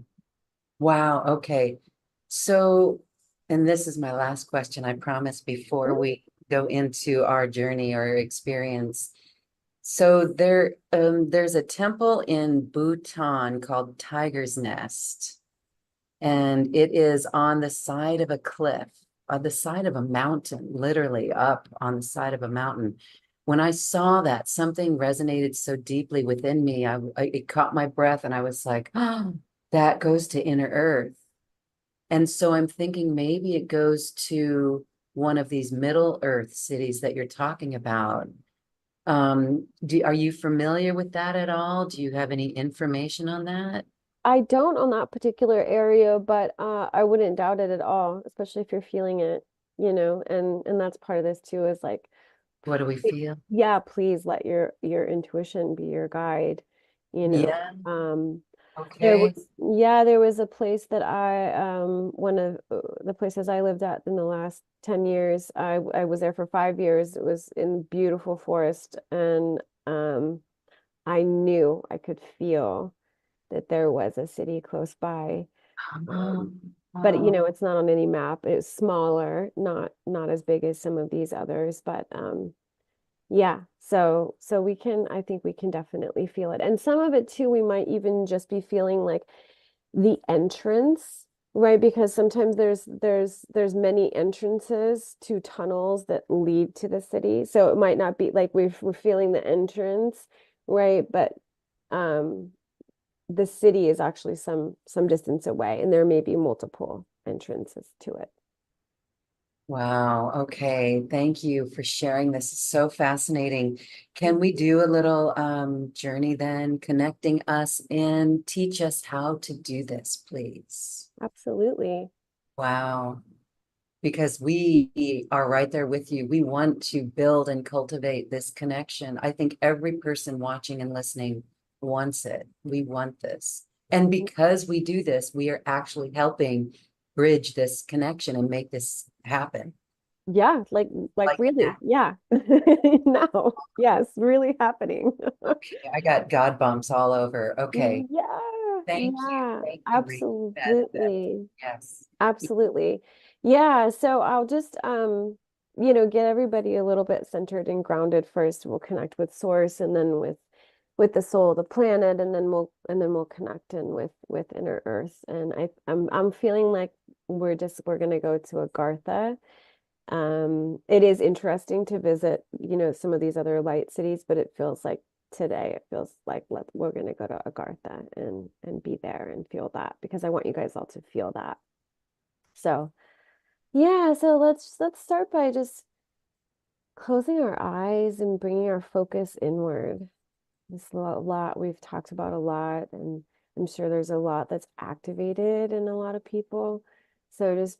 S1: Wow. Okay. So, and this is my last question, I promise, before
S2: Mm.
S1: we go into our journey or experience. So there's a temple in Bhutan called Tiger's Nest. And it is on the side of a cliff, on the side of a mountain, literally up on the side of a mountain. When I saw that, something resonated so deeply within me. It caught my breath, and I was like, "Oh, that goes to inner earth." And so I'm thinking maybe it goes to one of these Middle Earth cities that you're talking about. Are you familiar with that at all? Do you have any information on that?
S2: I don't on that particular area, but I wouldn't doubt it at all, especially if you're feeling it, and that's part of this too, is like,
S1: What do we feel?
S2: yeah, please let your intuition be your guide, you know.
S1: Yeah.
S2: Um,
S1: Okay.
S2: there was a place that one of the places I lived at in the last 10 years. I was there for 5 years. It was in beautiful forest, and I knew I could feel that there was a city close by.
S1: Oh,
S2: But
S1: oh.
S2: it's not on any map. It's smaller, not as big as some of these others, but Yeah. So we can, I think we can definitely feel it. And some of it too, we might even just be feeling like the entrance, right? Because sometimes there's many entrances to tunnels that lead to the city. So it might not be like we're feeling the entrance, right? But um the city is actually some distance away, and there may be multiple entrances to it.
S1: Wow. Okay. Thank you for sharing this. It's so fascinating. Can we do a little journey then, connecting us in? Teach us how to do this, please.
S2: Absolutely.
S1: Wow. Because we are right there with you. We want to build and cultivate this connection. I think every person watching and listening wants it. We want this. And because we do this, we are actually helping bridge this connection and make this happen.
S2: Yeah, like
S1: Like
S2: really.
S1: that.
S2: Yeah. Now, yes, really happening.
S1: Okay, I got God bumps all over. Okay.
S2: Yeah,
S1: Thank you.
S2: yeah,
S1: Thank you, Beth.
S2: absolutely.
S1: Yes.
S2: Absolutely. Yeah, so I'll just get everybody a little bit centered and grounded first. We'll connect with source and then with the soul, the planet, and then we'll connect in with inner earth. And I'm feeling like we're gonna go to Agartha. It is interesting to visit, some of these other light cities, but it feels like today, it feels like we're gonna go to Agartha and be there and feel that because I want you guys all to feel that. So yeah, so let's start by just closing our eyes and bringing our focus inward. This lot we've talked about a lot, and I'm sure there's a lot that's activated in a lot of people. So just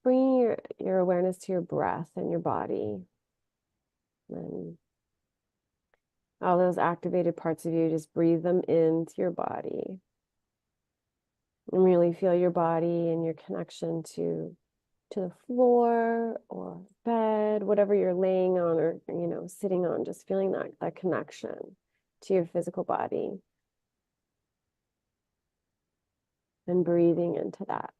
S2: bringing your awareness to your breath and your body, and all those activated parts of you, just breathe them into your body and really feel your body and your connection to the floor or bed, whatever you're laying on or, sitting on, just feeling that connection to your physical body and breathing into that.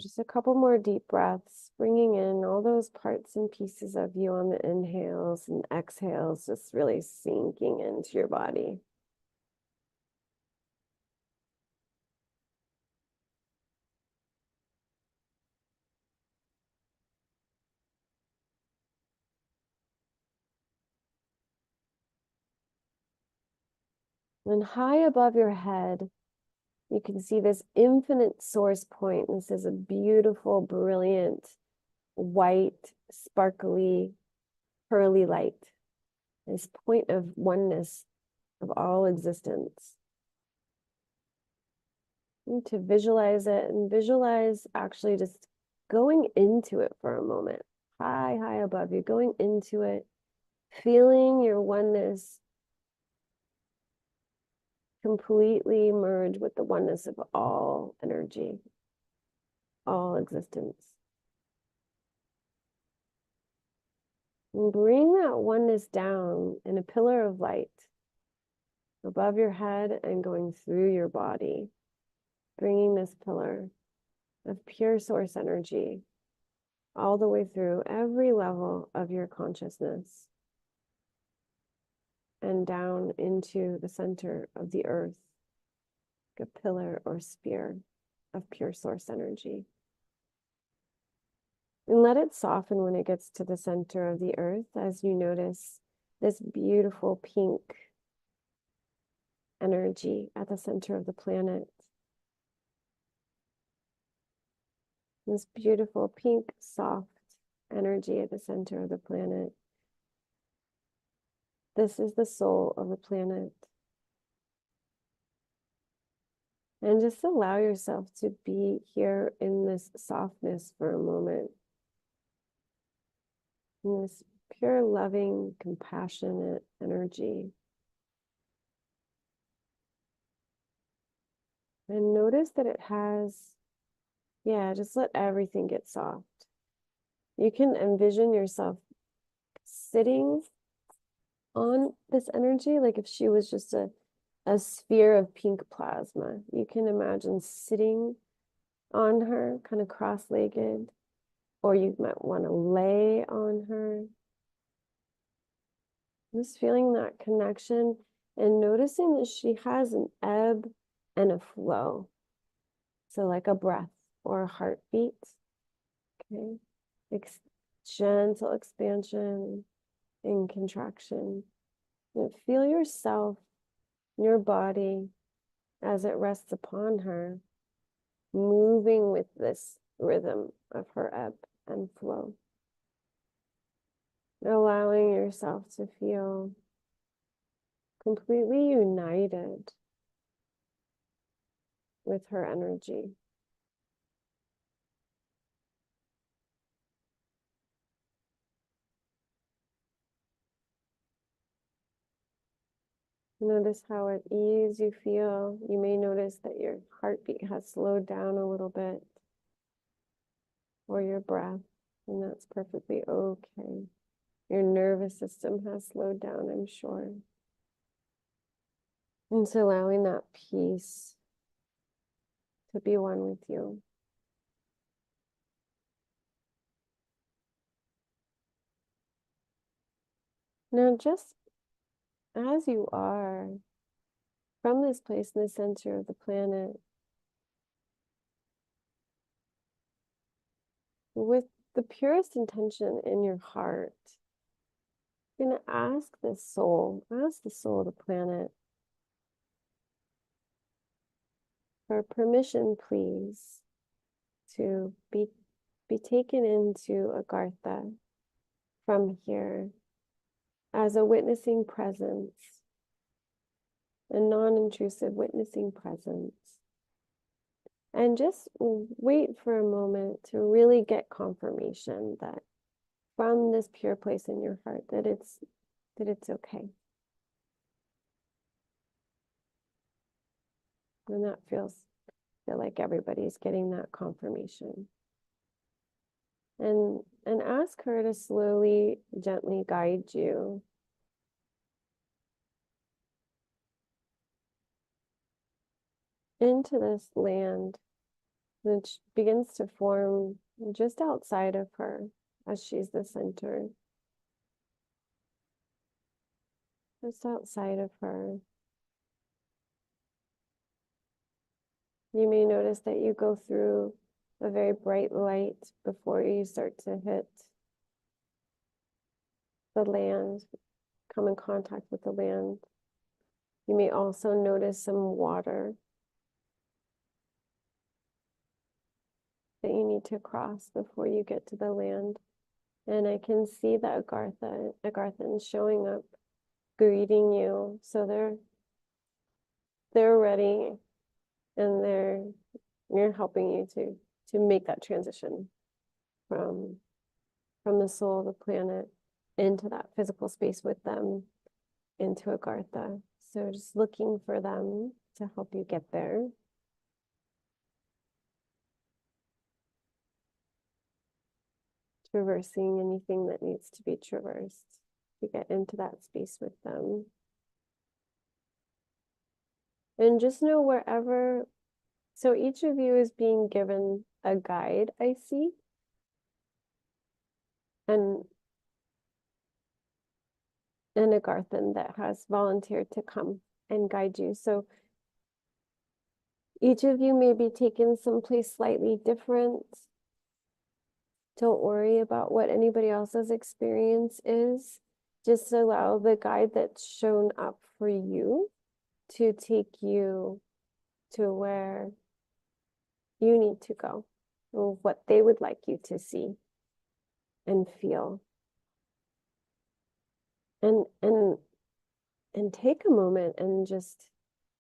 S2: Just a couple more deep breaths, bringing in all those parts and pieces of you on the inhales and exhales, just really sinking into your body. And high above your head, you can see this infinite source point. This is a beautiful, brilliant, white, sparkly, pearly light. This point of oneness of all existence. And to visualize it and visualize actually just going into it for a moment, high, high above you, going into it, feeling your oneness completely merge with the oneness of all energy, all existence. And bring that oneness down in a pillar of light above your head and going through your body, bringing this pillar of pure source energy all the way through every level of your consciousness and down into the center of the earth, like a pillar or spear of pure source energy. And let it soften when it gets to the center of the earth as you notice this beautiful pink energy at the center of the planet. This beautiful pink, soft energy at the center of the planet. This is the soul of the planet. And just allow yourself to be here in this softness for a moment. In this pure, loving, compassionate energy. And notice that it has, yeah, just let everything get soft. You can envision yourself sitting on this energy, like if she was just a sphere of pink plasma, you can imagine sitting on her, kind of cross-legged, or you might want to lay on her. Just feeling that connection and noticing that she has an ebb and a flow. So like a breath or a heartbeat. Okay. Gentle expansion and contraction. And feel yourself, your body, as it rests upon her, moving with this rhythm of her ebb and flow. Allowing yourself to feel completely united with her energy. Notice how at ease you feel. You may notice that your heartbeat has slowed down a little bit, or your breath, and that's perfectly okay. Your nervous system has slowed down, I'm sure. And so allowing that peace to be one with you. Now, just as you are, from this place in the center of the planet, with the purest intention in your heart, you're going to ask the soul of the planet for permission, please, to be taken into Agartha from here as a witnessing presence, a non-intrusive witnessing presence. And just wait for a moment to really get confirmation that from this pure place in your heart that it's okay. And that feel like everybody's getting that confirmation. And ask her to slowly, gently guide you into this land, which begins to form just outside of her as she's the center. Just outside of her. You may notice that you go through a very bright light before you start to hit the land, come in contact with the land. You may also notice some water that you need to cross before you get to the land. And I can see that Agarthans showing up, greeting you. So they're ready, and you're helping you to make that transition from the soul of the planet into that physical space with them, into Agartha. So just looking for them to help you get there. Traversing anything that needs to be traversed to get into that space with them. And just know wherever, so each of you is being given a guide, I see. And a Garthan that has volunteered to come and guide you. So each of you may be taken someplace slightly different. Don't worry about what anybody else's experience is. Just allow the guide that's shown up for you to take you to where you need to go, or what they would like you to see and feel. And take a moment and just,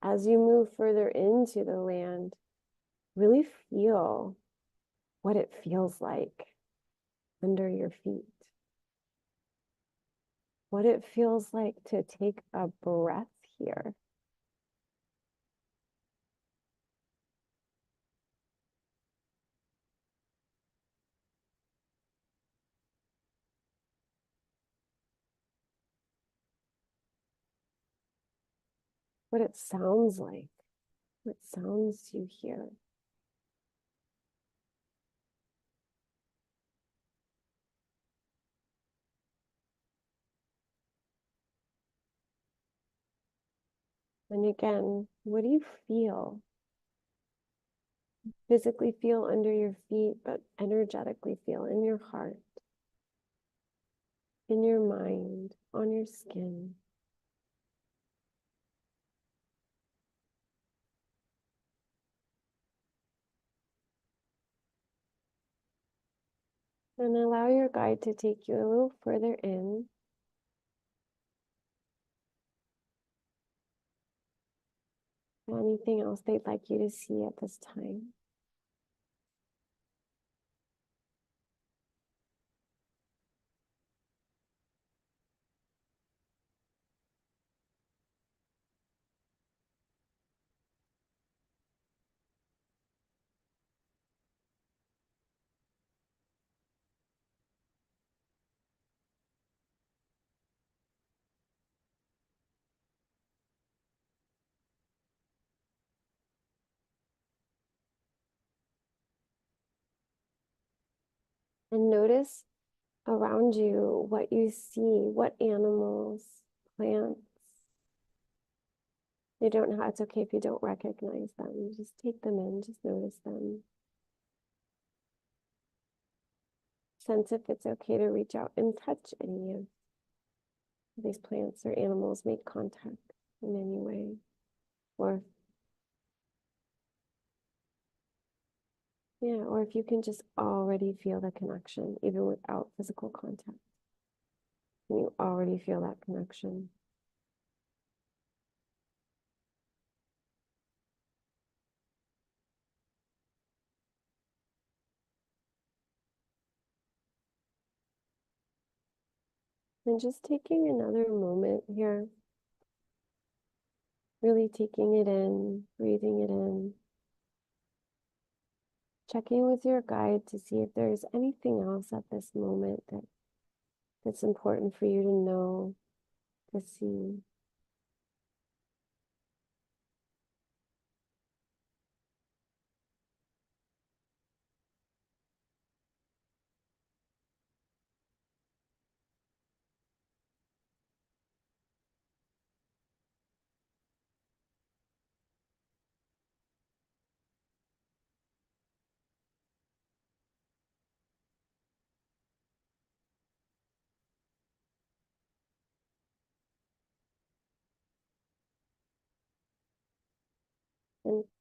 S2: as you move further into the land, really feel what it feels like under your feet. What it feels like to take a breath here. what it sounds like, what sounds you hear. And again, what do you feel? Physically feel under your feet, but energetically feel in your heart, in your mind, on your skin. And allow your guide to take you a little further in. Anything else they'd like you to see at this time? And notice around you what you see, what animals, plants. You don't have, it's okay if you don't recognize them. Just take them in, just notice them. Sense if it's okay to reach out and touch any of these plants or animals, make contact in any way. Or yeah, or if you can just already feel the connection, even without physical contact. And you already feel that connection. And just taking another moment here, really taking it in, breathing it in, checking with your guide to see if there's anything else at this moment that's important for you to know, to see.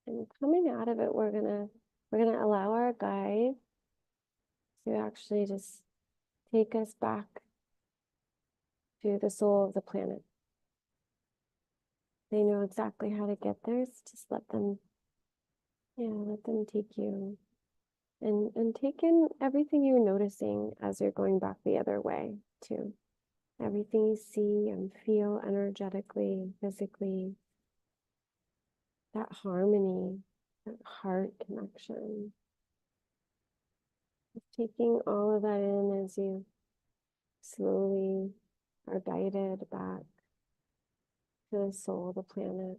S2: And coming out of it, we're gonna allow our guide to actually just take us back to the soul of the planet. They know exactly how to get there. So just let them, yeah, let them take you and take in everything you're noticing as you're going back the other way too. Everything you see and feel energetically, physically, that harmony, that heart connection. Just taking all of that in as you slowly are guided back to the soul of the planet.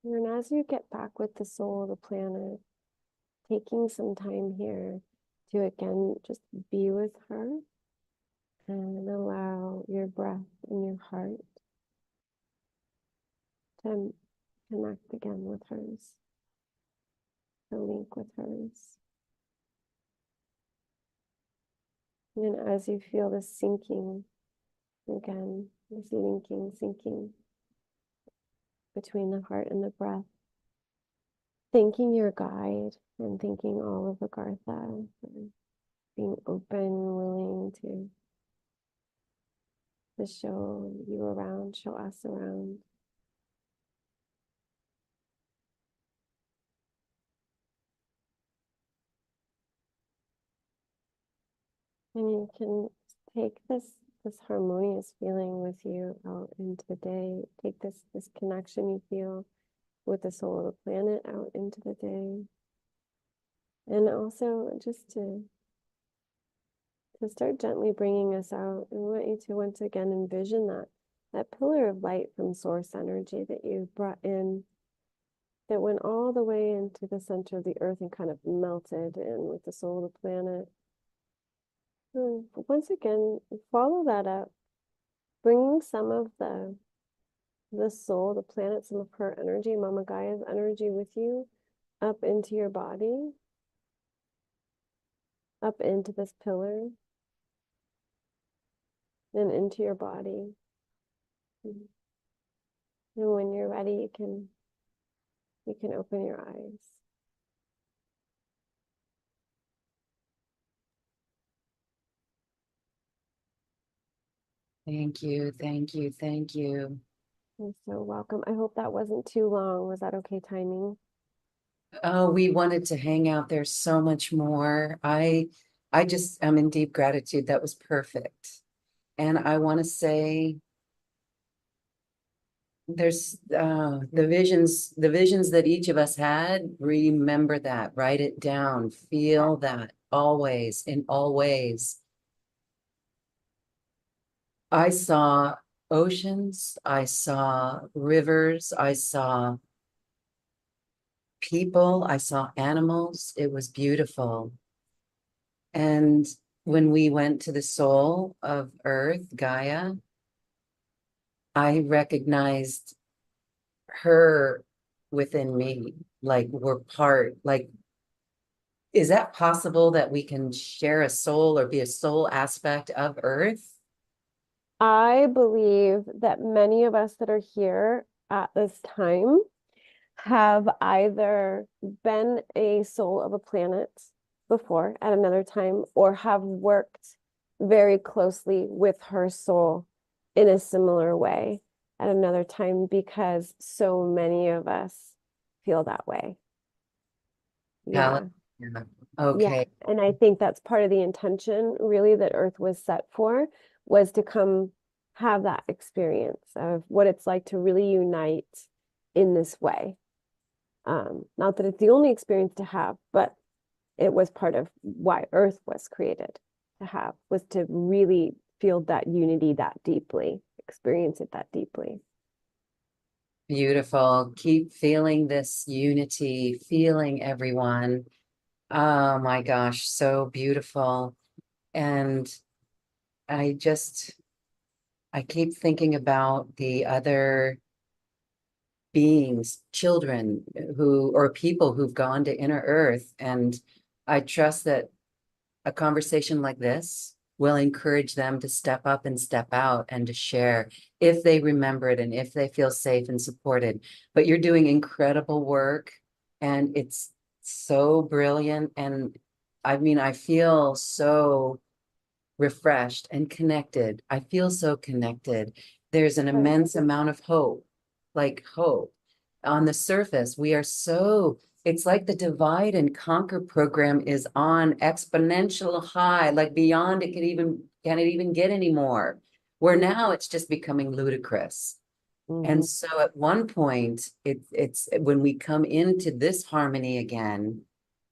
S2: And as you get back with the soul of the planet, taking some time here to again just be with her and allow your breath and your heart to connect again with hers, to link with hers. And as you feel this sinking, again, this linking, sinking between the heart and the breath, thanking your guide and thanking all of Agartha for being open, willing to show you around, show us around. And you can take this harmonious feeling with you out into the day. Take this connection you feel with the soul of the planet out into the day. And also just to start gently bringing us out, I want you to once again envision that pillar of light from source energy that you brought in, that went all the way into the center of the earth and kind of melted in with the soul of the planet. Once again, follow that up, bringing some of the soul, the planet, some of her energy, Mama Gaia's energy with you up into your body, up into this pillar, and into your body. And when you're ready, you can open your eyes.
S1: Thank you, thank you, thank you.
S2: You're so welcome. I hope that wasn't too long. Was that okay timing?
S1: Oh, we wanted to hang out there so much more. I just am in deep gratitude. That was perfect. And I want to say there's the visions that each of us had, remember that, write it down, feel that always, in all ways. I saw oceans, I saw rivers, I saw people, I saw animals. It was beautiful. And when we went to the soul of Earth, Gaia, I recognized her within me. Like we're part, like, is that possible that we can share a soul or be a soul aspect of Earth?
S2: I believe that many of us that are here at this time have either been a soul of a planet before at another time or have worked very closely with her soul in a similar way at another time, because so many of us feel that way.
S1: Helen?
S2: Yeah.
S1: Yeah.
S2: Yeah.
S1: Okay.
S2: And I think that's part of the intention, really, that Earth was set for, was to come have that experience of what it's like to really unite in this way. Not that it's the only experience to have, but it was part of why Earth was created to have, was to really feel that unity that deeply, experience it that deeply.
S1: Beautiful. Keep feeling this unity, feeling everyone. Oh my gosh, so beautiful. And I just, I keep thinking about the other beings, children who, or people who've gone to inner earth. And I trust that a conversation like this will encourage them to step up and step out and to share if they remember it and if they feel safe and supported. But you're doing incredible work and it's so brilliant. And I mean, I feel so refreshed and connected. I feel so connected. There's an
S2: But
S1: immense amount of hope, like hope. On the surface, we are so, it's like the divide and conquer program is on exponential high, like beyond it can it even get anymore? Where now it's just becoming ludicrous. And
S2: mhm.
S1: so at one point, it's when we come into this harmony again,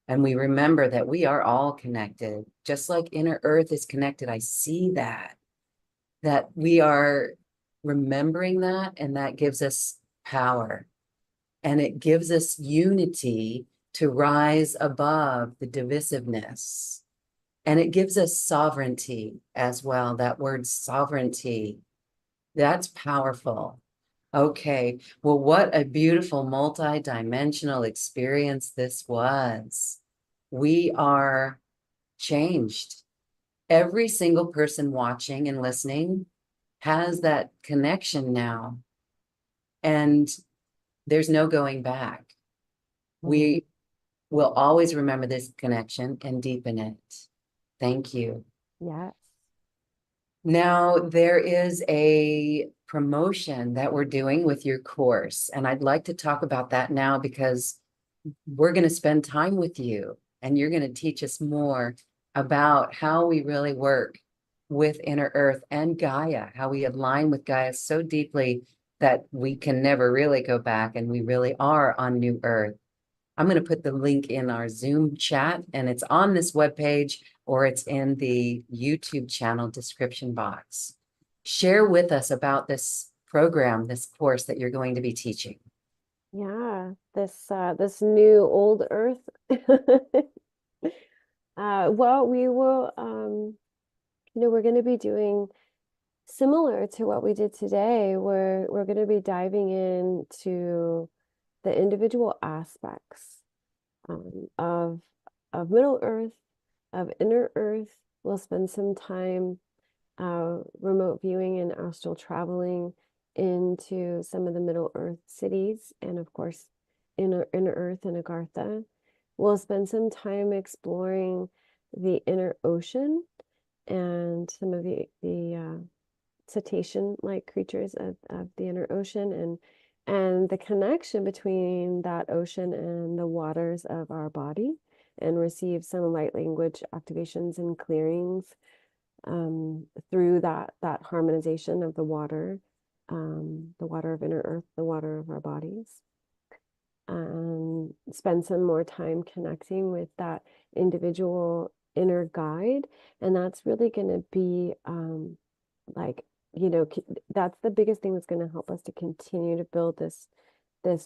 S1: and we remember that we are all connected, just like inner earth is connected. I see that we are remembering that, and that gives us power and it gives us unity to rise above the divisiveness. And it gives us sovereignty as well. That word sovereignty, that's powerful. Okay, well, what a beautiful multi-dimensional experience this was. We are changed. Every single person watching and listening has that connection now, and there's no going back.
S2: Mhm.
S1: We will always remember this connection and deepen it. Thank you.
S2: Yes.
S1: Now, there is a promotion that we're doing with your course, and I'd like to talk about that now because we're going to spend time with you and you're going to teach us more about how we really work with Inner Earth and Gaia, how we align with Gaia so deeply that we can never really go back and we really are on New Earth. I'm going to put the link in our Zoom chat, and it's on this webpage or it's in the YouTube channel description box. Share with us about this program, this course that you're going to be teaching.
S2: Yeah, this new old earth. Well, we will we're going to be doing similar to what we did today. We're going to be diving into the individual aspects of Middle Earth, of Inner Earth. We'll spend some time remote viewing and astral traveling into some of the Middle Earth cities, and of course, Inner Earth and Agartha. We'll spend some time exploring the inner ocean and some of the cetacean-like creatures of the inner ocean, and the connection between that ocean and the waters of our body, and receive some light language activations and clearings through that harmonization of the water of inner earth, the water of our bodies. Spend some more time connecting with that individual inner guide. And that's really going to be like, that's the biggest thing that's going to help us to continue to build this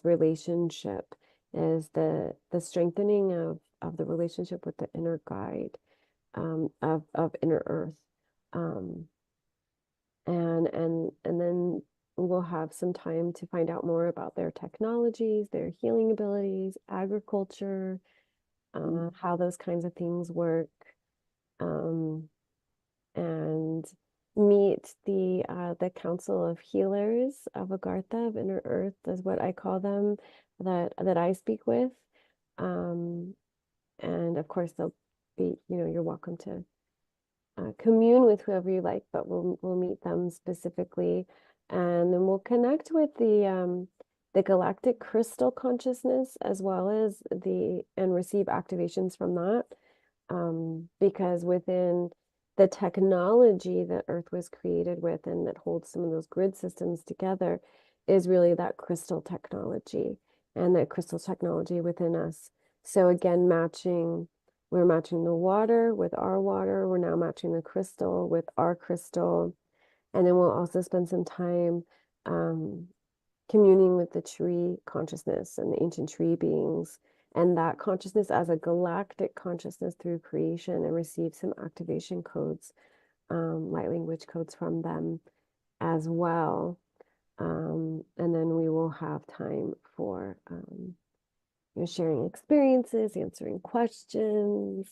S2: relationship, is the strengthening of the relationship with the inner guide of inner earth. And then we'll have some time to find out more about their technologies, their healing abilities, agriculture, how those kinds of things work, and meet the Council of Healers of Agartha, of Inner Earth, is what I call them, that I speak with. And of course, they'll be, you're welcome to commune with whoever you like, but we'll meet them specifically, and then we'll connect with the galactic crystal consciousness, as well as and receive activations from that, because within the technology that Earth was created with, and that holds some of those grid systems together, is really that crystal technology, and that crystal technology within us. So again, we're matching the water with our water. We're now matching the crystal with our crystal. And then we'll also spend some time communing with the tree consciousness and the ancient tree beings, and that consciousness as a galactic consciousness through creation, and receive some activation codes, light language codes from them as well. And then we will have time for sharing experiences, answering questions,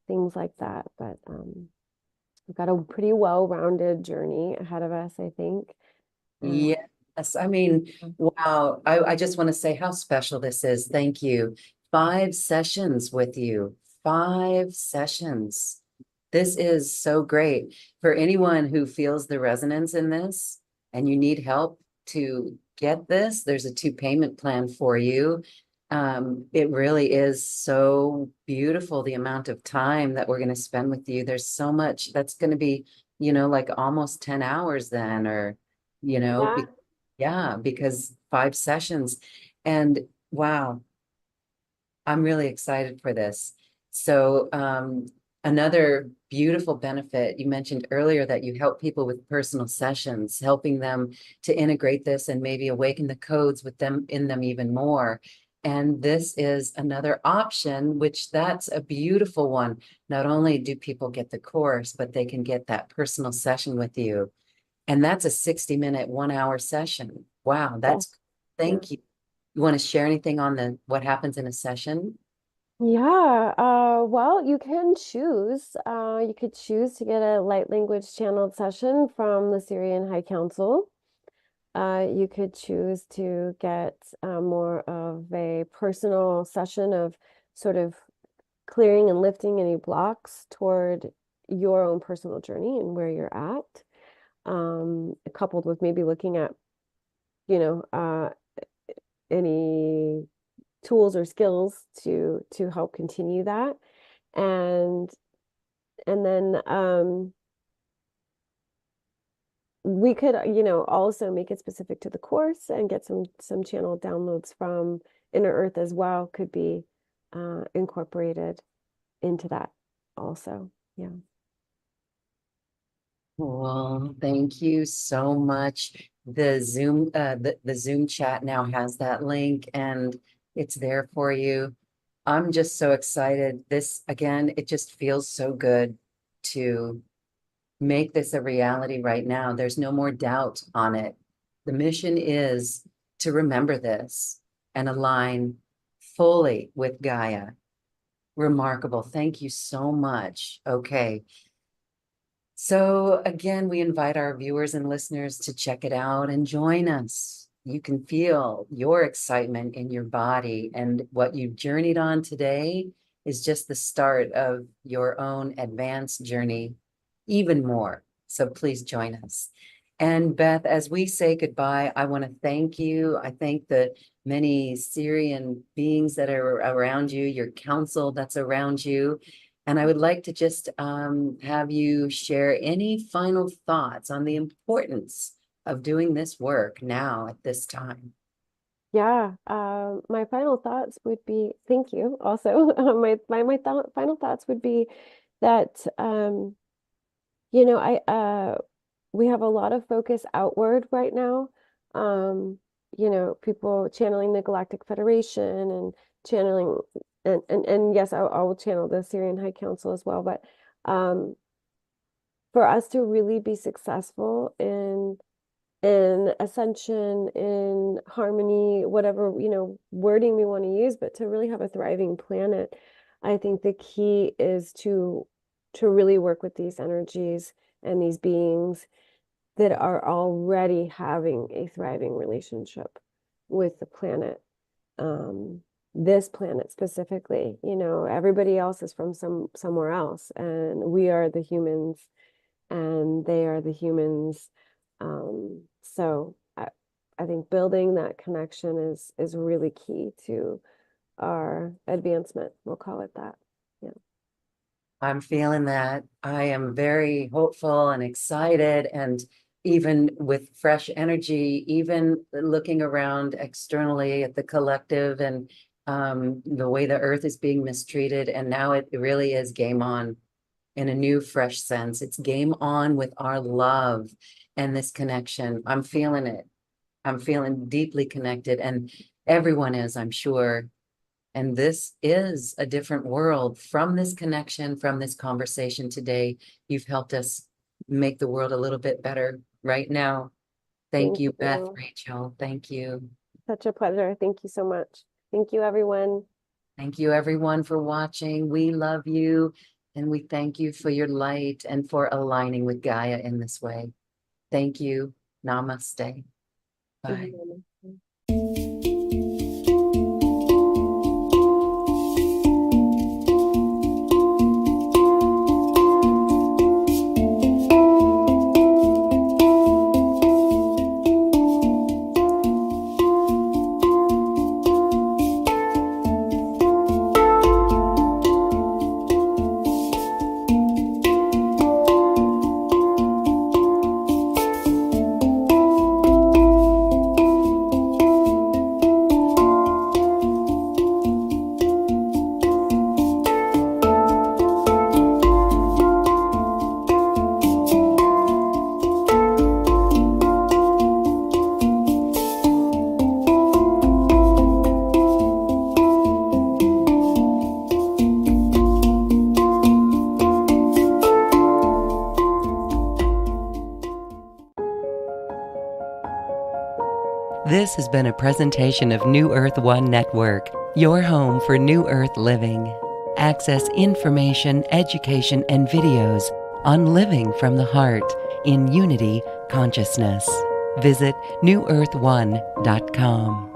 S2: things like that. But we've got a pretty well-rounded journey ahead of us, I think.
S1: Yes, I mean, wow. I just want to say how special this is. Thank you. 5 sessions with you. 5 sessions. This is so great. For anyone who feels the resonance in this and you need help to get this, there's a 2 payment plan for you. It really is so beautiful, the amount of time that we're going to spend with you. There's so much that's going to be, like almost 10 hours then, or,
S2: Yeah.
S1: yeah, because 5 sessions. And wow, I'm really excited for this. So, another beautiful benefit, you mentioned earlier that you help people with personal sessions, helping them to integrate this and maybe awaken the codes with them in them even more. And this is another option, which that's a beautiful one. Not only do people get the course, but they can get that personal session with you. And that's a 60-minute, 1 hour session. Wow,
S2: Yeah.
S1: thank you. You want to share anything on what happens in a session?
S2: Yeah, well, you can choose. You could choose to get a light language channeled session from the Syrian High Council. You could choose to get more of a personal session of sort of clearing and lifting any blocks toward your own personal journey and where you're at, coupled with maybe looking at, you know, any tools or skills to help continue that. And then we could, also make it specific to the course and get some channel downloads from Inner Earth as well. Could be incorporated into that also. Yeah.
S1: Well, thank you so much. The Zoom chat now has that link and it's there for you. I'm just so excited. This, again, it just feels so good to make this a reality right now. There's no more doubt on it. The mission is to remember this and align fully with Gaia. Remarkable. Thank you so much. Okay. So again, we invite our viewers and listeners to check it out and join us. You can feel your excitement in your body, and what you journeyed on today is just the start of your own advanced journey, even more. So please join us. And Beth, as we say goodbye, I want to thank you. I thank the many Syrian beings that are around you, your council that's around you. And I would like to just have you share any final thoughts on the importance of doing this work now at this time.
S2: Yeah, my final thoughts would be thank you also. Final thoughts would be that I we have a lot of focus outward right now. Um, people channeling the Galactic Federation and channeling and yes, I will channel the Syrian High Council as well. But um, for us to really be successful in ascension, in harmony, whatever, wording we want to use, but to really have a thriving planet, I think the key is to really work with these energies and these beings that are already having a thriving relationship with the planet. This planet specifically, everybody else is from somewhere else, and we are the humans and they are the humans. So I think building that connection is really key to our advancement. We'll call it that. Yeah.
S1: I'm feeling that. I am very hopeful and excited, and even with fresh energy, even looking around externally at the collective and the way the earth is being mistreated. And now it really is game on in a new, fresh sense. It's game on with our love and this connection. I'm feeling it. I'm feeling deeply connected, and everyone is, I'm sure. And this is a different world from this connection, from this conversation today. You've helped us make the world a little bit better right now. Thank
S2: Thank
S1: you, Beth,
S2: you.
S1: Rachel. Thank you.
S2: Such a pleasure. Thank you so much. Thank you, everyone.
S1: Thank you, everyone, for watching. We love you, and we thank you for your light and for aligning with Gaia in this way. Thank you. Namaste. Bye. This has been a presentation of New Earth One Network, your home for New Earth living. Access information, education, and videos on living from the heart in unity consciousness. Visit newearth1.com.